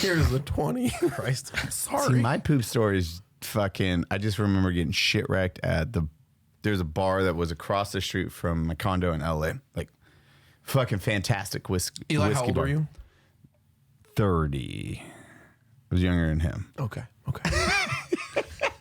Here's the 20. Christ. Sorry. See, my poop story is fucking. I just remember getting shit wrecked at there's a bar that was across the street from my condo in LA. Like, fucking fantastic whiskey. Eli, whiskey how old bar. are you? 30. I was younger than him. Okay.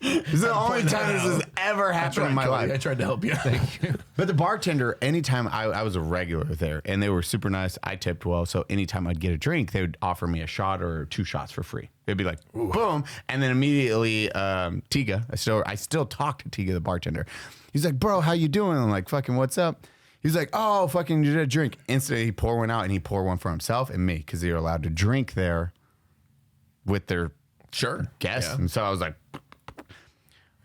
This is the only time this has ever happened in my life. I tried to help you. Thank you. But the bartender, anytime I was a regular there, and they were super nice. I tipped well, so anytime I'd get a drink, they would offer me a shot or 2 shots for free. It'd be like, boom, and then immediately Tiga, I still talk to Tiga, the bartender. He's like, bro, how you doing? I'm like, fucking, what's up? He's like, oh, fucking, you did a drink. Instantly, he poured one out, and he poured one for himself and me, because they were allowed to drink there with their guests. Yeah. And so I was like,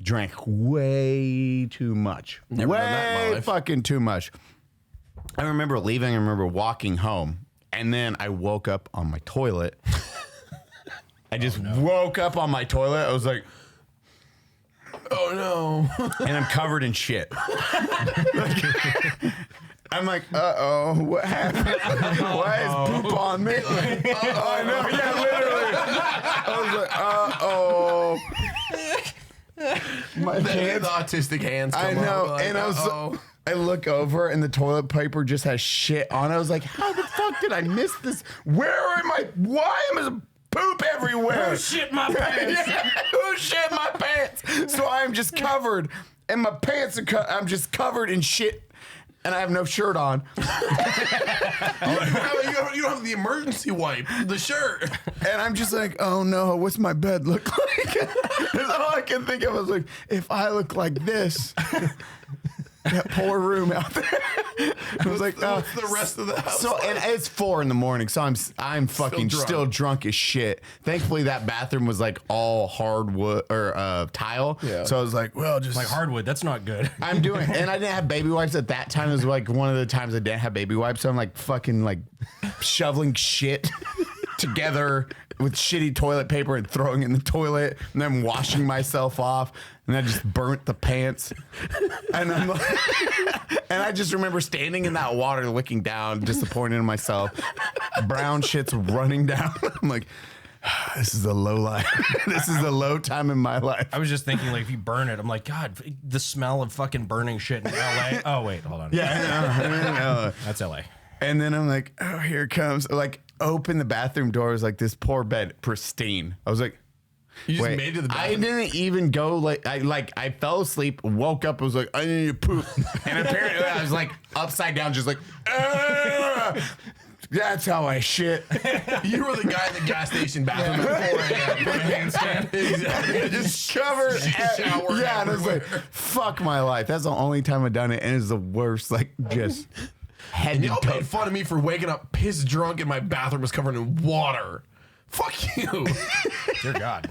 drank way too much. Never done that in my Way life. fucking too much. I remember leaving. I remember walking home, and then I woke up on my toilet. I just woke up on my toilet. I was like, Oh, no. and I'm covered in shit. I'm like, uh-oh, what happened? Why is poop on me? I know, yeah, literally. I was like, uh-oh. My The hands. autistic hands come I know, up, like, and I was. uh-oh. I look over and the toilet paper just has shit on it. I was like, how the fuck did I miss this? Where am I? Why am I poop everywhere? Who shit my pants? Yeah, who shit my pants? So I'm just covered, and my pants are I'm just covered in shit, and I have no shirt on. You don't have the emergency wipe, the shirt. And I'm just like, oh no, what's my bed look like? That's all I can think of. I was like, if I look like this, that poor room out there. I was like, oh. What's the rest of the house? So, and it's 4 a.m, so I'm fucking still drunk as shit. Thankfully, that bathroom was like all hardwood or tile. Yeah. So I was like, well, just Like hardwood. That's not good. I'm doing, and I didn't have baby wipes at that time. It was like one of the times I didn't have baby wipes. So I'm like fucking like shoveling shit together with shitty toilet paper and throwing it in the toilet, and then washing myself off, and I just burnt the pants. And I'm like, and I just remember standing in that water, looking down, disappointed in myself. Brown shit's running down. I'm like, this is a low life. This is a low time in my life. I was just thinking, like, if you burn it, I'm like, God, the smell of fucking burning shit in LA. Oh, wait, hold on. Yeah. That's LA. And then I'm like, oh, here it comes. Like, open the bathroom door. It was like this poor bed, pristine. I was like, You just wait, made it to the I bathroom. didn't even go I fell asleep, woke up, was like, I need to poop. And apparently I was like upside down, just like, That's how I shit. You were the guy in the gas station bathroom at 4 a.m. Put a handstand. Exactly. Just cover. shower Yeah, and it's like, fuck my life. That's the only time I've done it, and it's the worst. Like, just head And to y'all toe. made fun of me for waking up pissed drunk and my bathroom was covered in water. Fuck you. Dear God.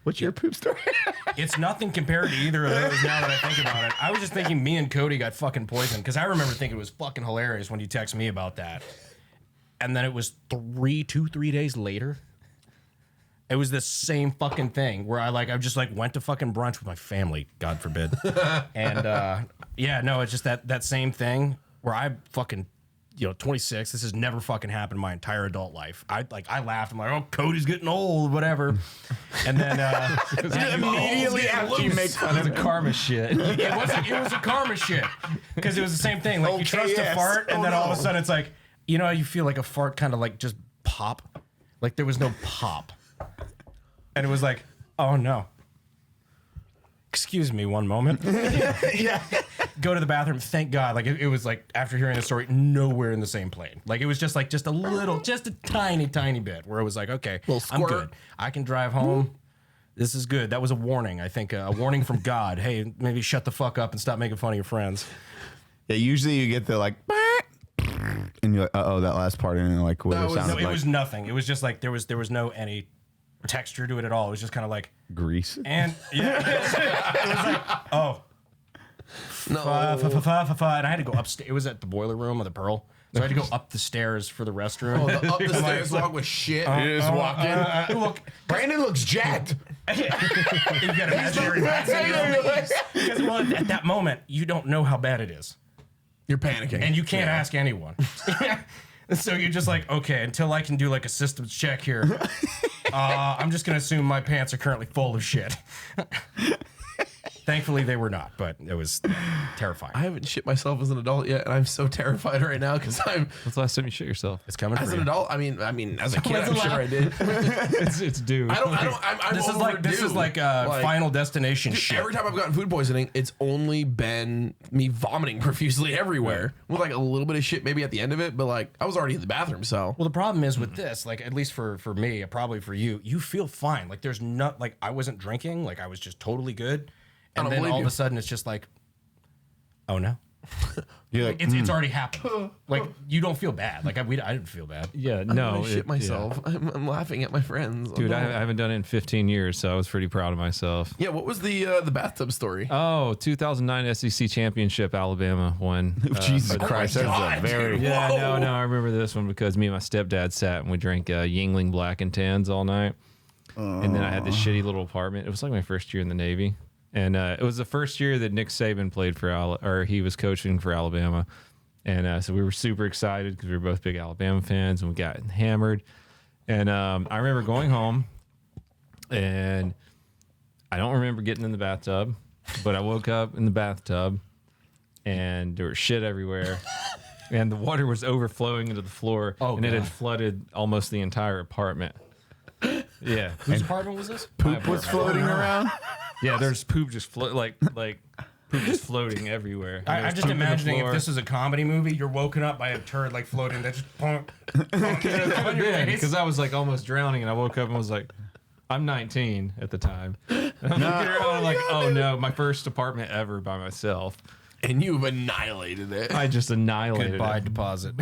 What's your poop story? It's nothing compared to either of those now that I think about it. I was just thinking me and Cody got fucking poisoned because I remember thinking it was fucking hilarious when you text me about that. And then it was 3 days later. It was the same fucking thing where I just went to fucking brunch with my family, God forbid. And yeah, no, it's just that same thing where I fucking 26. This has never fucking happened in my entire adult life. I laughed. I'm like, oh, Cody's getting old, whatever. And then Immediately after you make fun That's a karma shit. it was a karma shit because it was the same thing. Like you trust a fart, and then all of a sudden it's like, you feel like a fart kind of like just pop. Like there was no pop, and it was like, oh no. Excuse me, one moment. Yeah. Go to the bathroom. Thank God. Like it was like after hearing the story, nowhere in the same plane. Like it was just a tiny bit where it was like, okay, I'm good. I can drive home. This is good. That was a warning. I think a warning from God. Hey, maybe shut the fuck up and stop making fun of your friends. Yeah, usually you get the like, and you're like, uh-oh, that last part, and you're like, what it sounded It like. was nothing. It was just like there was no any texture to it at all. It was just kind of like Grease. and yeah, it was like oh No. and I had to go upstairs. It was at the boiler room of the Pearl, so I had to go up the stairs for the restroom. The up the stairs walk with shit. You just walk in. Look, Brandon looks jacked. you got imaginary because well, at that moment you don't know how bad it is, You're panicking. and you can't ask anyone. So you're just like, okay, until I can do like a systems check here, I'm just gonna assume my pants are currently full of shit. Thankfully, they were not, but it was terrifying. I haven't shit myself as an adult yet, and I'm so terrified right now because I'm What's the last time you shit yourself? It's coming as for an you. adult. I mean, as a kid, I'm sure I did. It's due. I'm This is like Final Destination Dude, shit. every time I've gotten food poisoning, it's only been me vomiting profusely everywhere with like a little bit of shit maybe at the end of it, but like I was already in the bathroom, so. Well, the problem is with this, like at least for me, probably for you, you feel fine. Like there's not like I wasn't drinking, like I was just totally good, and don't then believe all you. of a sudden it's just like, oh no, You're like, it's already happened. Like you don't feel bad. Like I didn't feel bad. Yeah, I no. shit myself. I'm laughing at my friends. Dude, Oh, I no. haven't done it in 15 years, so I was pretty proud of myself. Yeah, what was the bathtub story? Oh, 2009 SEC Championship, Alabama won. Jesus but- Christ, that's God, a very. dude. Yeah, Whoa. no, I remember this one because me and my stepdad sat and we drank Yingling Black and Tans all night. And then I had this shitty little apartment. It was like my first year in the Navy. And it was the first year that Nick Saban played for he was coaching for Alabama. And so we were super excited because we were both big Alabama fans and we got hammered. And I remember going home and I don't remember getting in the bathtub, but I woke up in the bathtub and there was shit everywhere. And the water was overflowing into the floor, and it had flooded almost the entire apartment. Yeah, Whose apartment was this? Poop was floating around. yeah. There's poop just like poop just floating everywhere. And I'm there's just poop in the imagining if floor. this is a comedy movie, you're woken up by a turd like floating that just on your face. because I was like almost drowning, and I woke up and was like, I'm 19 at the time. And I'm looking around, I'm like, oh no, my first apartment ever by myself. And you've annihilated it. I just annihilated Goodbye it. deposit.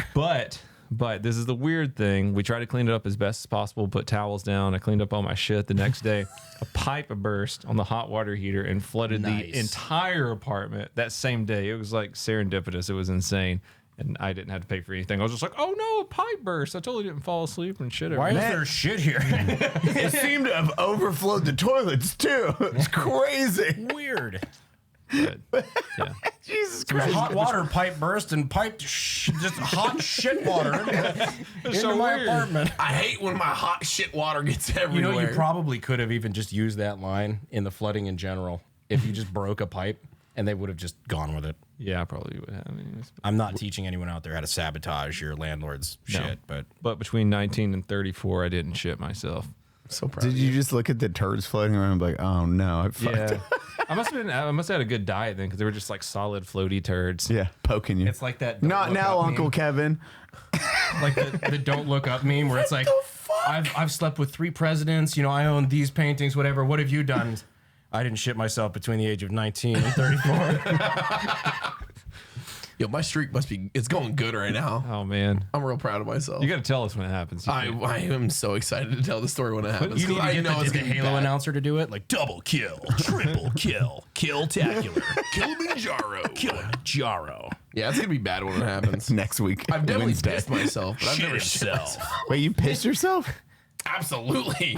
But this is the weird thing. We tried to clean it up as best as possible, put towels down. I cleaned up all my shit. The next day, a pipe burst on the hot water heater and flooded Nice. the entire apartment that same day. It was like serendipitous. It was insane. And I didn't have to pay for anything. I was just like, oh no, a pipe burst. I totally didn't fall asleep and shit. Why is everywhere. there shit here? It seemed to have overflowed the toilets too. It's crazy. Weird. But, yeah. Jesus A Christ. hot water pipe burst and piped just hot shit water into so my weird. apartment. I hate when my hot shit water gets You everywhere. know, you probably could have even just used that line in the flooding in general if you just broke a pipe and they would have just gone with it. Yeah, I probably would have. Anyways. I'm not teaching anyone out there how to sabotage your landlord's shit, but But between 19 and 34, I didn't shit myself. so proud. Did of you just look at the turds floating around and be like, oh no, I fucked Yeah. up. I must have had a good diet then because they were just like solid floaty turds. Yeah, poking you. it's like that. don't Not look now, up Uncle meme. Kevin. like the don't look up meme where it's like, I've slept with 3 presidents. You know, I own these paintings. Whatever. What have you done? I didn't shit myself between the age of 19 and 34. Yo, my streak it's going good right now. Oh man, I'm real proud of myself. you got to tell us when it happens. I am so excited to tell the story when it happens. You need to I get know it's the gonna be Halo bad. announcer to do it. Like, double kill, triple kill, kill-tacular, Kilimanjaro. Yeah, it's gonna be bad when it happens. Next week. I've definitely Wednesday. pissed myself, but I've never shit myself. Wait, you pissed yourself? Absolutely.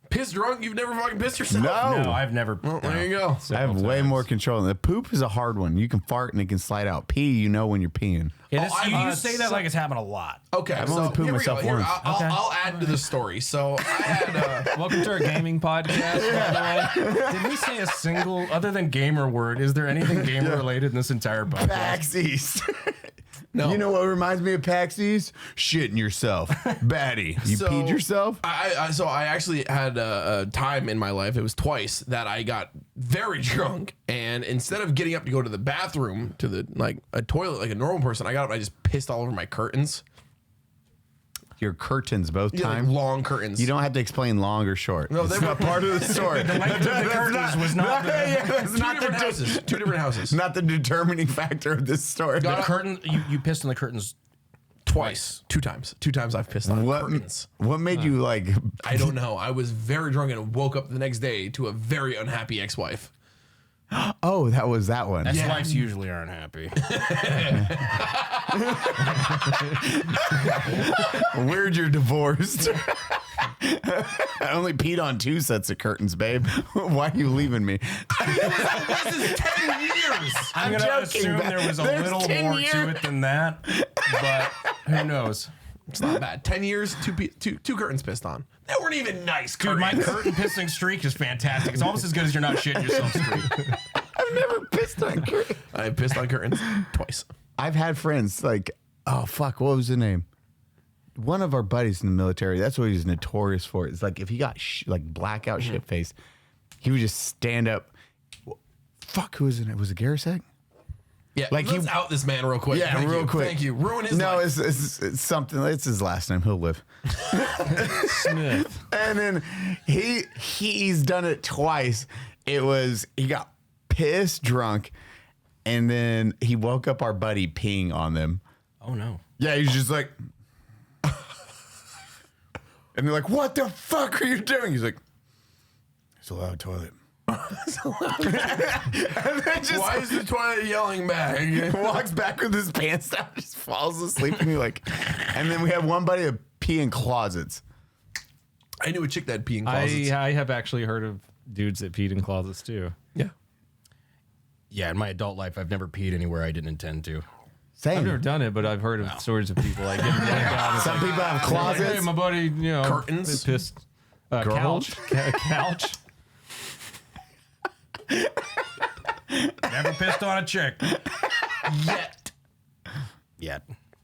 Piss drunk? You've never fucking pissed yourself? No, I've never. Well, there you go. I have way times. more control. The poop is a hard one. You can fart and it can slide out. Pee, you know when you're peeing. Yeah, this, Oh, you say that like it's happened a lot. Okay, I've so only pooped here we myself go. Here, once. I'll add to the story. So I had Welcome to our gaming podcast. By the way. Did we say a single, other than gamer word, is there anything gamer related in this entire podcast? PAX East. No. You know what reminds me of PAX East? Shitting yourself. Baddie, you So, peed yourself? I actually had a time in my life, it was twice, that I got very drunk, and instead of getting up to go to the bathroom, to the a toilet like a normal person, I got up and I just pissed all over my curtains. Your curtains both Yeah, like times? long curtains. You don't have to explain long or short. No, It's they were- not part of the story. The length of the curtains was not the, that's two not different the houses. Two different houses. not the determining factor of this story. the curtain. You pissed on the curtains. Twice. 2 times. 2 times I've pissed on curtains. What made you like? I don't know. I was very drunk and woke up the next day to a very unhappy ex-wife. Oh, that was that one. Ex-wives usually aren't happy. Weird, you're divorced. I only peed on 2 sets of curtains, babe. Why are you leaving me? This is 10 years. I'm gonna joking, assume but there was a there's little 10 more to years. it than that, but who knows? It's not bad. 10 years, two curtains pissed on. They weren't even nice Dude, curtains. my curtain pissing streak is fantastic. It's almost as good as you're not shitting yourself streak. I've never pissed on curtains. I pissed on curtains twice. I've had friends like, oh fuck, what was the name? One of our buddies in the military. That's what he was notorious for. It's like if he got like blackout shit face, he would just stand up. Fuck, who was in it? Was it Garrisek? Yeah, Like let's he- out this man real quick. Yeah, Thank real you. quick. Thank you. Ruin his No, life. it's something. It's his last name. He'll live. Smith. And then he's done it twice. It was he got pissed drunk, and then he woke up our buddy peeing on them. Oh no. Yeah, he's just like, and they're like, "What the fuck are you doing?" He's like, "It's a loud toilet." And then just Why is the toilet yelling back? walks back with his pants down, just falls asleep, and you're like, and then we have one buddy that pee in closets. I knew a chick that peed in closets. I have actually heard of dudes that peed in closets too. Yeah. Yeah, in my adult life, I've never peed anywhere I didn't intend to. Same. I've never done it, but I've heard of stories of people like getting down. Some people have Hey, closets. my buddy, you know, Curtains? pissed. Couch. Couch. Never pissed on a chick. Yet. Yet.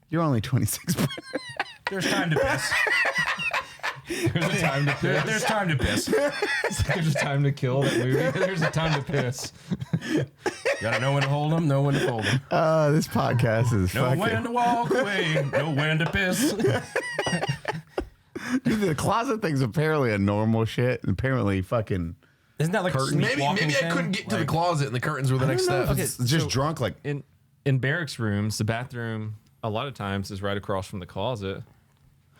You're only 26. There's time to piss. There's a time to piss. There's time to piss. There's a time to kill that movie. There's a time to piss. Gotta know when to hold them, know when to fold them. This podcast is Know when fucking. to walk away, know when to piss. Dude, the closet thing's apparently a normal shit. And apparently, fucking. Isn't that like a Maybe sleepwalking I thing? couldn't get to the Like, closet and the curtains were the next step. Okay, It's just so drunk, like. in barracks rooms, the bathroom a lot of times is right across from the closet.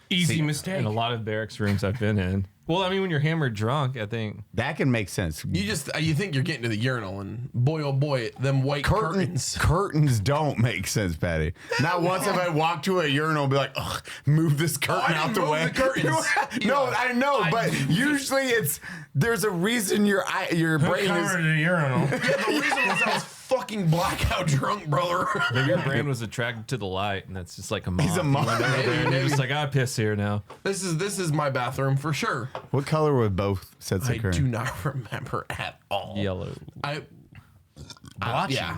Easy mistake. In a lot of barracks rooms I've been in. Well, I mean, when you're hammered drunk, I think That can make sense. You think you're getting to the urinal, and boy, oh boy, them white curtains. Curtains don't make sense, Patty. Not once have I walked to a urinal and be like, ugh, move this curtain I out didn't the move way. the curtains. No, I know, but usually there's a reason your brain is. Covered in a urinal. Yeah, the reason was I was fucking blackout drunk, brother. maybe your brain was attracted to the light, and that's just like a moth. He's a moth. You went over there and you're just like, I piss here now. This is my bathroom for sure. What color were both sets I of do curtains? not remember at all. Yellow. Blotchy yeah.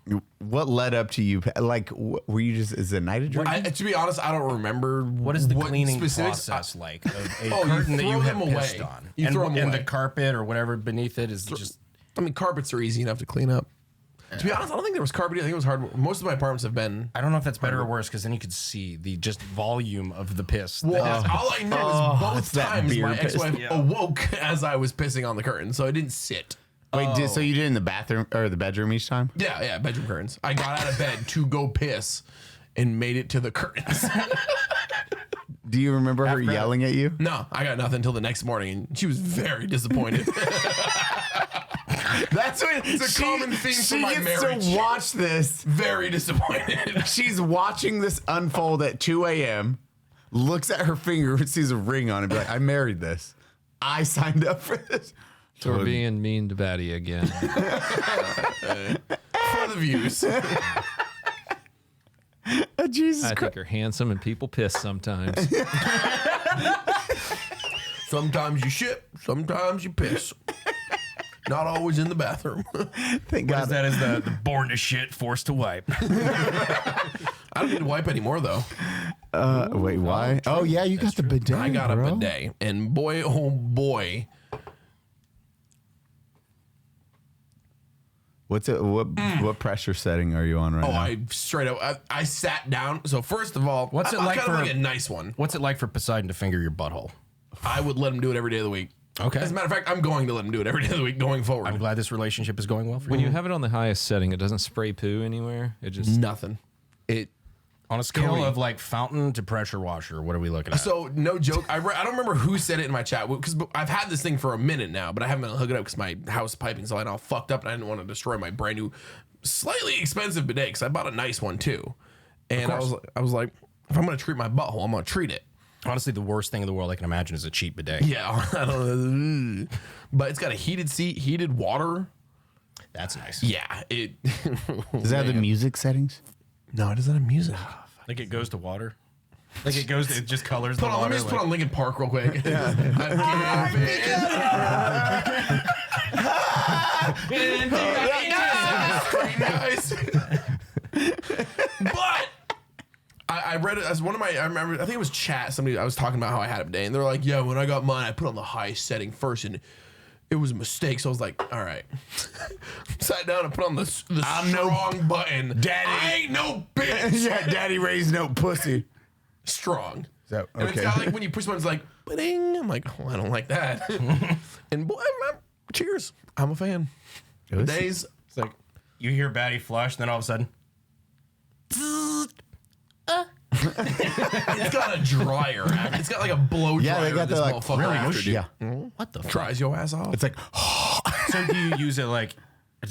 now. What led up to you? Like, were you just, is it night of drinking? To be honest, I don't remember What is the cleaning specifics. process like? A Oh, you curtain that you throw have them pissed away. on. You and throw them and away. the carpet or whatever beneath it is just... I mean, carpets are easy enough to clean up. To be honest, I don't think there was carpet. I think it was hard. Most of my apartments have been. I don't know if that's better or worse because then you could see the just volume of the piss. Well, all I know is both it's that times beer my piss. ex-wife awoke as I was pissing on the curtain, so I didn't sit. Wait, so you did it in the bathroom or the bedroom each time? Yeah, bedroom curtains. I got out of bed to go piss and made it to the curtains. Do you remember her yelling at you? No, I got nothing until the next morning, and she was very disappointed. That's what It's a common theme for she my gets marriage. to watch this. Very disappointed. She's watching this unfold at 2 a.m., looks at her finger and sees a ring on it, and be like, I married this. I signed up for this. So we're being mean to Baddie again. For the views. Jesus I Christ. think you're handsome and people piss sometimes. Sometimes you shit, sometimes you piss. Not always in the bathroom. Thank What God. is that? Is the born to shit, forced to wipe? I don't need to wipe anymore, though. Wait, why? Oh, yeah, you got the bidet. I got bro. a bidet, and boy, oh boy. What's it? What pressure setting are you on right Oh, now? I straight up, I sat down. So first of all, What's it I'm like kind of for- like a nice one? What's it like for Poseidon to finger your butthole? I would let him do it every day of the week. Okay. As a matter of fact, I'm going to let him do it every day of the week going forward. I'm glad this relationship is going well for When you. you have it on the highest setting, it doesn't spray poo anywhere. It just Nothing. It. On a scale Cody. of like fountain to pressure washer, what are we looking at? So no joke. I don't remember who said it in my chat because I've had this thing for a minute now, but I haven't been able to hook it up because my house piping's all fucked up, and I didn't want to destroy my brand new, slightly expensive bidet because I bought a nice one too. And I was like, if I'm gonna treat my butthole, I'm gonna treat it. Honestly, the worst thing in the world I can imagine is a cheap bidet. Yeah, I don't know, but it's got a heated seat, heated water. That's nice. Yeah, it. Does that have the music settings? No, it doesn't have music. Like it goes to water. Like it goes to, it just colors the Hold on, let water. me just put like- on Linkin Park real quick. Guys. But I read it as one of my. I remember. I think it was chat. Somebody I was talking about how I had it today, and they're like, "Yeah, when I got mine, I put on the highest setting first, and it was a mistake." So I was like, "All right." Sat down and put on the strong button. Daddy. I ain't no bitch. Yeah, daddy raised no pussy. Strong. So, And it's okay. got like when you push buttons like ba-ding. I'm like, oh, I don't like that. And boy, cheers. I'm a fan. Days. It's like you hear Baddie flush, then all of a sudden, It's got a dryer. It's got like a blow dryer. Yeah, they got this the like motherfucker really after, dude. yeah. what the fuck? Dries your ass off. It's like So do you use it like?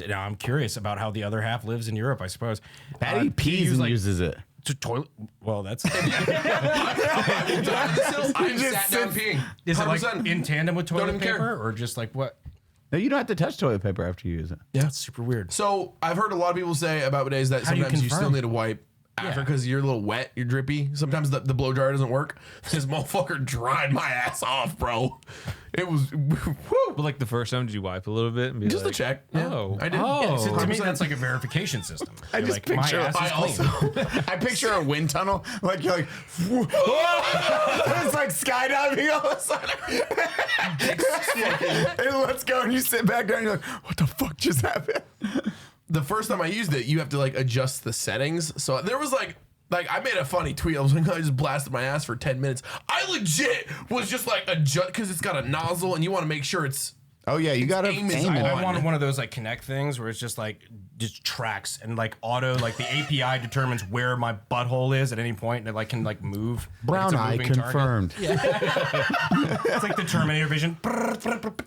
Now I'm curious about how the other half lives in Europe. I suppose. Patty Do you pees use, and like, uses it. to toilet. Well, that's. I sat down peeing. Is it like 100%. in tandem with toilet even care. paper, or just like what? No, you don't have to touch toilet paper after you use it. Yeah, it's super weird. So I've heard a lot of people say about bidets that How do you sometimes you still confirm? need to wipe after Yeah. because you're a little wet, you're drippy. Sometimes the blow dryer doesn't work. This motherfucker dried my ass off, bro. It was whew. but like the first time, did you wipe a little bit and be Just like, to check. Yeah, Oh, I did. Oh. Yeah, so to me, 100%. that's like a verification system. I You're just like, picture. my ass is I clean. also I picture a wind tunnel, like you're like, it's like skydiving all of a sudden. And let's go, and you sit back down. And you're like, what the fuck just happened? the first time I used it, you have to like adjust the settings. So there was like I made a funny tweet. I was like, I just blasted my ass for 10 minutes. I legit was just like adjust because it's got a nozzle and you want to make sure it's. Oh yeah, you gotta aim is aim it. on. I want one of those like Connect things where it's just like just tracks and like auto like the API determines where my butthole is at any point and it like can like move. Brown like, eye it's a moving target. confirmed. It's like the Terminator vision.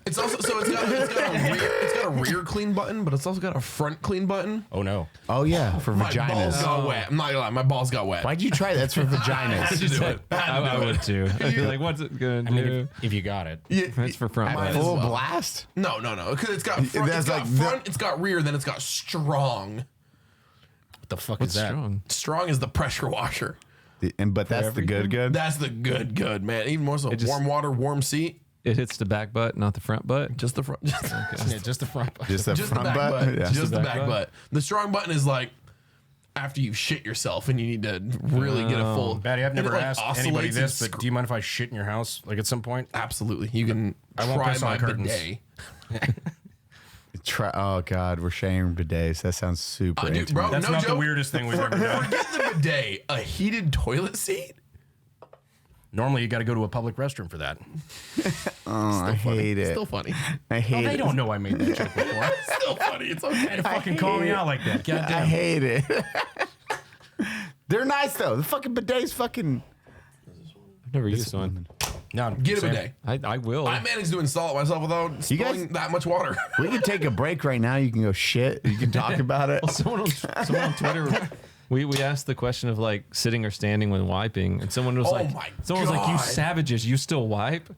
It's also so it's got a rear clean button, but it's also got a front clean button. Oh no. Oh yeah, for My balls vaginas. got wet. I'm not gonna lie, my balls got wet. Why'd you try that? That's for I had to vaginas. do it. I would too. I'd be like, what's it gonna I mean, do? if you got it. Yeah, That's for front Might butt. as Full well. blast. No, because it's got front, That's it's got like the- front, it's got rear, then it's got strong. What the fuck What's is that? strong? Strong is the pressure washer. But that's the good. That's the good, man. Even more so, just- warm water, warm seat. It hits the back butt, not the front butt. Just the front. Yeah, just the front. Just the Just the front back butt. butt. Yeah. Just the the back back butt. The strong button is like after you shit yourself and you need to really get a full. Baddie, I've and it, never like, asked anybody oscillates this, and but do you mind if I shit in your house like at some point? absolutely, you can I won't try piss on my curtains. bidet. Oh God, we're sharing bidets. That sounds super Dude, intimate. bro, That's no not joke. the weirdest thing we've ever done. Forget the bidet. A heated toilet seat? Normally, you got to go to a public restroom for that. Oh, I hate it. Still funny. I hate They it. don't know I made that joke before. Still funny. It's okay. And fucking call me out like that. I Goddamn. hate it. They're nice though. The fucking bidet's fucking. I've never used one. No, Get a same. bidet. I will. I managed to install it myself without guys- spilling that much water. We can take a break right now. You can go shit. You can talk about it. someone on Twitter, we asked the question of like sitting or standing when wiping, and someone was Oh like, my someone was like, "You God. savages, you still wipe?"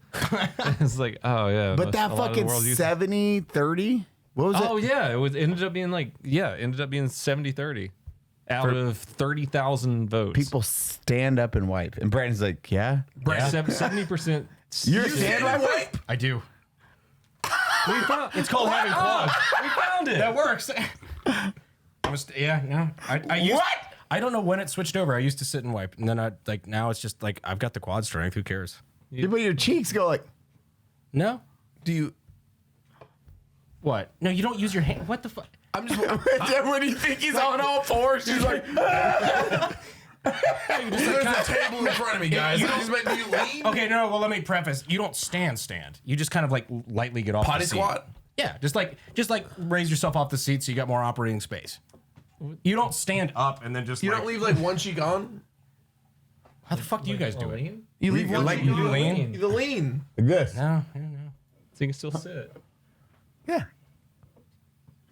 It's like, oh yeah, But most- that a lot of the fucking world uses- 70-30? What was Oh it? yeah, it ended up being like ended up being 70-30 out of 30,000 votes. People stand up and wipe. And Brandon's like, yeah? 70%. You're You stand stand and wipe? I do. It's called having quads. We found it. That works. I used, What? I don't know when it switched over. I used to sit and wipe, and then now it's just like I've got the quad strength. Who cares? But your cheeks go like, No. Do you? What? No, you don't use your hand. What the fuck? I'm just. when you think he's on all fours, he's like, There's a table in front of me, guys. I just meant, do you lean? Okay, no. Well, let me preface. You don't stand. You just kind of like lightly get off Potty the seat. squat? Yeah, just like raise yourself off the seat so you got more operating space. You don't stand up and then just. You like, don't leave like one cheek on? How the fuck do you guys do it? You leave one like cheek you do on? lean? The lean. this. No, I don't know. So you can still sit. Yeah.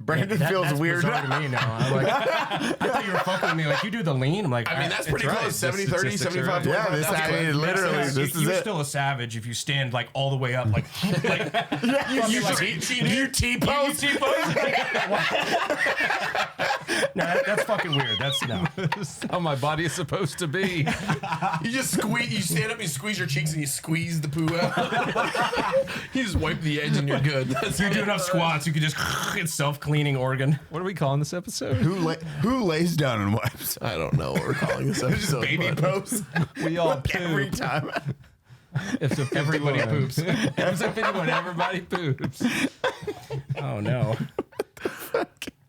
Brandon That- feels that's weird. bizarre to me now. I'm like, I thought you were fucking with me. Like, you do the lean. I'm like, I mean, that's it's pretty right. close. 70, 30, statistics 75, are- Yeah, 25. this That's I good. mean, literally, Yes, this is you're it. still a savage if you stand like all the way up, like You T-pose. No, that's fucking weird. That's no. That's how my body is supposed to be. You just squeeze. You stand up, you squeeze your cheeks, and you squeeze the poo out. You just wipe the edge, and you're good. That's You do enough squats, you could just it's self-cleaning organ. What are we calling this episode? Who lays down and wipes? I don't know what we're calling this episode. Baby but- pose. We all Every poop. time. Episode 51. Everybody poops. Episode 51. Everybody poops. Oh no.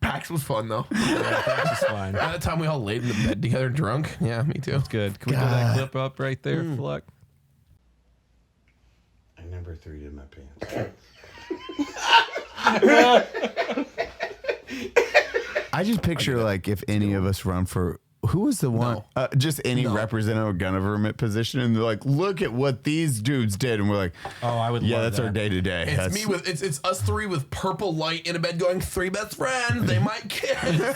PAX was fun though. That's fine. By the time we all laid in the bed together drunk. Yeah, me too. Good. Can we get that clip up right there, Fluck? I number 3 in my pants. I just picture like if any of us run for who was the one? Just any representative of government position, and they're like, "Look at what these dudes did," and we're like, Oh, I would. "Yeah, love that's that. our day to day." It's me with it's us three with purple light in a bed going 3 best friends. They might kiss.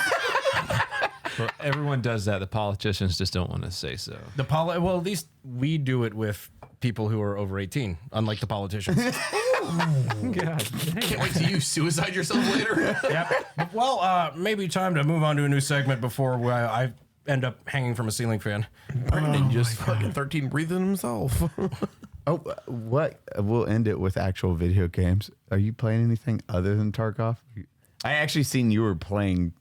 Well, everyone does that. The politicians just don't want to say so. Well, at least we do it with people who are over 18, unlike the politicians. God. Can't wait till you suicide yourself later. Yep. Well, maybe time to move on to a new segment before I end up hanging from a ceiling fan. Brendan just fucking 13 breathing himself. Oh, what? We'll end it with actual video games. Are you playing anything other than Tarkov? I actually seen you were playing.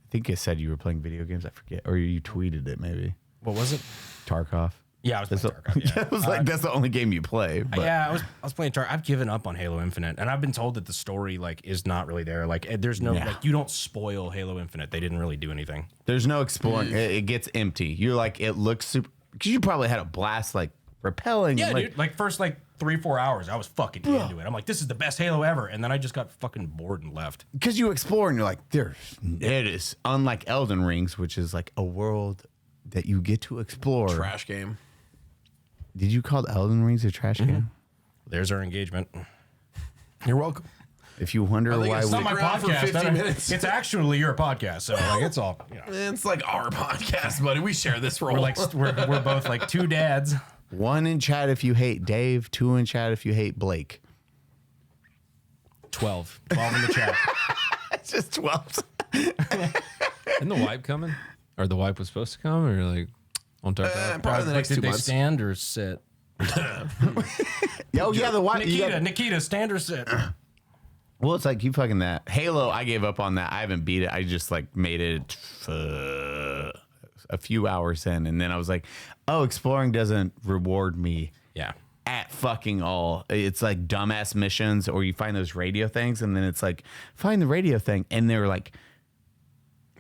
I think it said you were playing video games. I forget, or you tweeted it maybe. What was it? Tarkov. Yeah, I was playing Tarkov. Yeah, Yeah. it was like that's the only game you play. But Yeah, I was playing Tarkov. I've given up on Halo Infinite, and I've been told that the story like is not really there. Like, there's no like you don't spoil Halo Infinite. They didn't really do anything. there's no exploring. It gets empty. You're like, it looks super. Because you probably had a blast like rappelling. Yeah, and, dude. Like first 3-4 hours, I was fucking into it. I'm like, this is the best Halo ever, and then I just got fucking bored and left. Because you explore and you're like, it is unlike Elden Rings, which is like a world that you get to explore. Trash game. Did you call Elden Rings a trash game? There's our engagement. You're welcome. If you wonder think why it's we, not my around for 50 minutes. It's actually your podcast, so like it's all. You know, It's like our podcast, buddy. We share this role. we're like we're both like two dads. 1 in chat if you hate Dave, 2 in chat if you hate Blake. 12 in the chat. It's just 12. Isn't the wipe coming? Or the wipe was supposed to come? Or like on Tarkov? probably the next Did 2 they months. stand or sit? Oh, yeah, the one. Nikita, stand or sit? Well, it's like you fucking that. Halo, I gave up on that. I haven't beat it. I just like made it a few hours in. And then I was like, oh, exploring doesn't reward me Yeah. at at fucking all. It's like dumbass missions, or you find those radio things, and then it's like, find the radio thing, and they're like,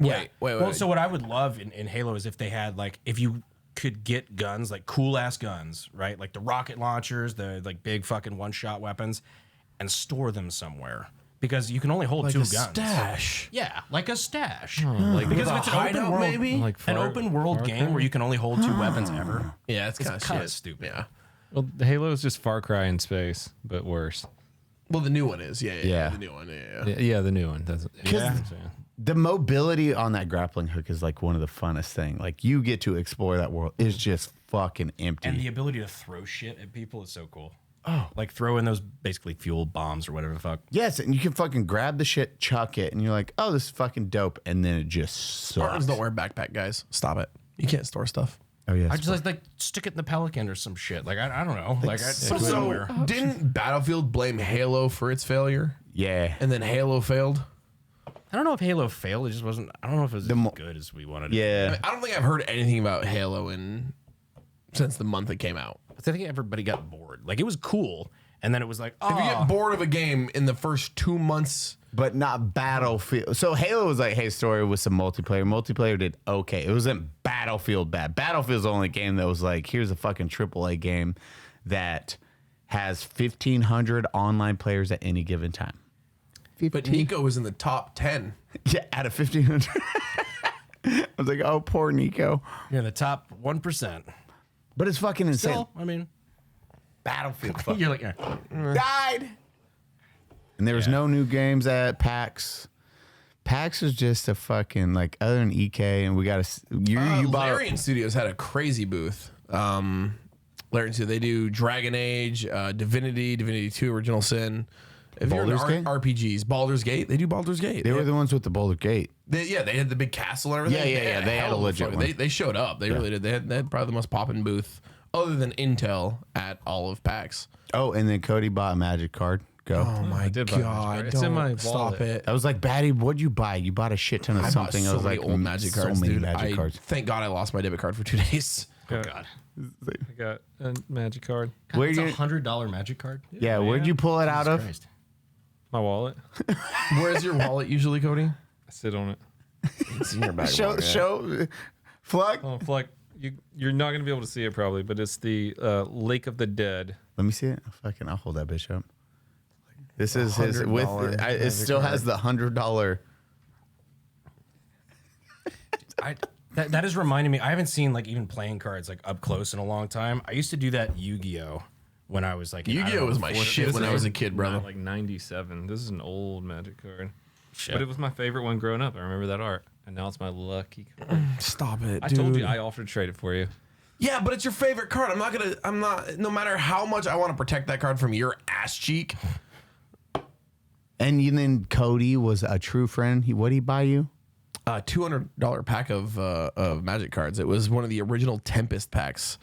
Wait. Well, so what I would love in Halo is if they had like, if you could get guns, like cool ass guns, right? Like the rocket launchers, the like big fucking one-shot weapons, and store them somewhere. Because you can only hold two guns. Stash. Yeah, like a stash. Like Because if it's an open world, maybe? like an open world game where you can only hold two weapons ever. Yeah, it's kind of stupid. Yeah. Well, Halo is just Far Cry in space, but worse. Well, the new one is. Yeah. Yeah. The new one. Yeah. Yeah, the new one doesn't. Yeah. the mobility on that grappling hook is like one of the funnest things. Like you get to explore that world. It's just fucking empty. And the ability to throw shit at people is so cool. Oh, like throw in those basically fuel bombs or whatever the fuck. Yes, and you can fucking grab the shit, chuck it, and you're like, oh, this is fucking dope. And then it just sucks. Spartans don't wear a backpack, guys. Stop it. You can't store stuff. Oh, yeah. I just like stick it in the Pelican or some shit. Like I don't know. Like So didn't Battlefield blame Halo for its failure? Yeah. And then Halo failed? I don't know if Halo failed. It just wasn't. I don't know if it was as good as we wanted. Yeah. I don't think I've heard anything about Halo since the month it came out. I think everybody got bored. Like it was cool, and then it was like, oh, If you get bored of a game in the first 2 months, But not Battlefield. So Halo was like, hey, story with some multiplayer. Multiplayer did okay. It wasn't Battlefield bad. Battlefield's the only game that was like, here's a fucking AAA game that has 1,500 online players at any given time. but Nico was in the top 10. Yeah, out of 1,500. I was like, oh, poor Nico. you're in the top 1%. But it's fucking insane. Still, I mean, Battlefield fucking you're like, died. And there was no new games at PAX. PAX was just a fucking, like, other than EK, and we got a... You bought... Larian Studios had a crazy booth. Larian Studios, they do Dragon Age, Divinity 2, Original Sin. If you're Baldur's Gate? into RPGs, Baldur's Gate, they do Baldur's Gate. They were the ones with the Boulder Gate. They had the big castle and everything. Yeah. They had a legit one. They showed up. They really did. They had probably the most poppin' booth other than Intel at all of PAX. Oh, and then Cody bought a Magic card. Go. Oh my did buy a Magic god! card. It's in my Stop wallet. it. I was like, Baddie, what'd you buy? You bought a shit ton of I something. bought I was so many like, old Magic cards, so many dude. Magic cards. Thank God I lost my debit card for 2 days. oh god, I got a Magic card. Where it's you? $100 Magic card. Yeah, where'd you pull it out of? Christ. My wallet. Where's your wallet usually, Cody? I sit on it. It's in your bag. Show, Fluck. Oh, Fluck, you're not gonna be able to see it probably, but it's the Lake of the Dead. Let me see it. Fucking, I'll hold that bitch up. This is his with. $100 It still has the $100. That is reminding me. I haven't seen like even playing cards like up close in a long time. I used to do that Yu-Gi-Oh when I was like Yu-Gi-Oh was my shit when I was a kid, brother. Like 97. This is an old Magic card. Shit. But it was my favorite one growing up. I remember that art. And now it's my lucky card. Stop it, I dude. told you I offered to trade it for you. Yeah, but it's your favorite card. I'm not. No matter how much I want to protect that card from your ass cheek. And then Cody was a true friend. What'd he buy you? $200 pack of Magic cards. It was one of the original Tempest packs,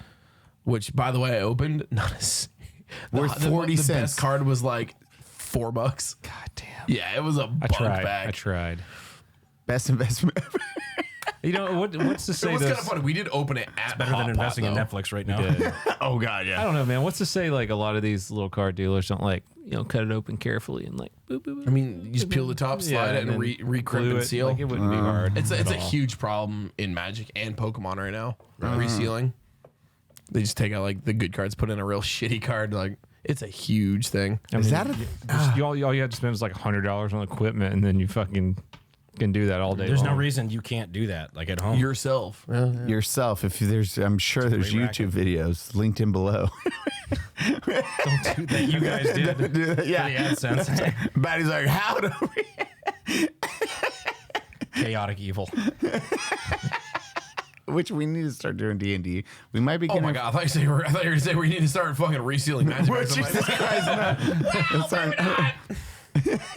which, by the way, I opened. Not as Worth 40 the cents. best card was like $4. God damn. Yeah, it was a I bug tried. bag. I tried. Best investment ever. You know, what's to It say was this? kind of funny. We did open it at better Hot than investing Pot, in though. Netflix right now. Oh, God, yeah. I don't know, man. What's to say like a lot of these little card dealers don't like, cut it open carefully and like boop, boop, boop. I mean, you just peel the top, slide it, and then recrimp glue and it. seal. Like, it wouldn't be hard. It's at a all. huge problem in Magic and Pokemon right now. Resealing. They just take out like the good cards, put in a real shitty card. Like it's a huge thing. I Is mean, that a... just, all you have to spend is like $100 on equipment, and then you fucking can do that all day. There's no long. reason you can't do that like at home. Yourself. Yourself, if there's, I'm sure there's great YouTube videos linked in below. Don't do that. You guys did. For the Yeah. AdSense. Baddie's like, how do we... Chaotic evil. Which we need to start doing D&D. We might be Oh getting... my god! I thought you were going to say we need to start fucking resealing Magic cards. I'm like, Jesus Christ, no. That's not-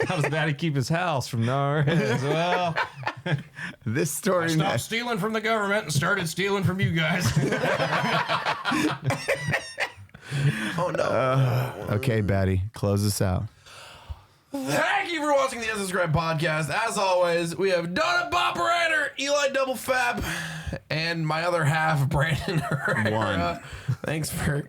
How does Baddie keep his house from nowhere? Well, This story... Stopped stealing from the government and started stealing from you guys. oh no! Okay, Baddie, close us out. Thank you for watching the Unsubscribe podcast. As always, we have DonutOperator, Eli Double Fab, and my other half, Brandon Herrera. One. Thanks for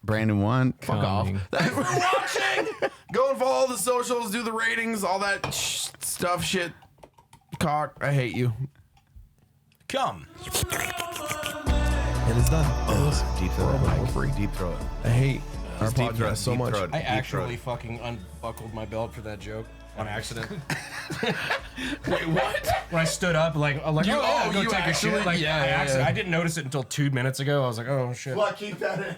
Brandon won. Fuck Coming. off. Thanks for watching. Go and follow all the socials, do the ratings, all that stuff, shit. Cock, I hate you. Come. And it's done. Deep throat. Deep throat. I hate our Deep podcast throat, so deep much. throat, I deep actually throat. fucking unbuckled my belt for that joke on accident. Wait, what? When I stood up, I'm like, You- oh, yeah, oh, go you take a actually- shit. Like, yeah, I yeah, accident- yeah. I didn't notice it until 2 minutes ago. I was like, oh shit. Keep that in.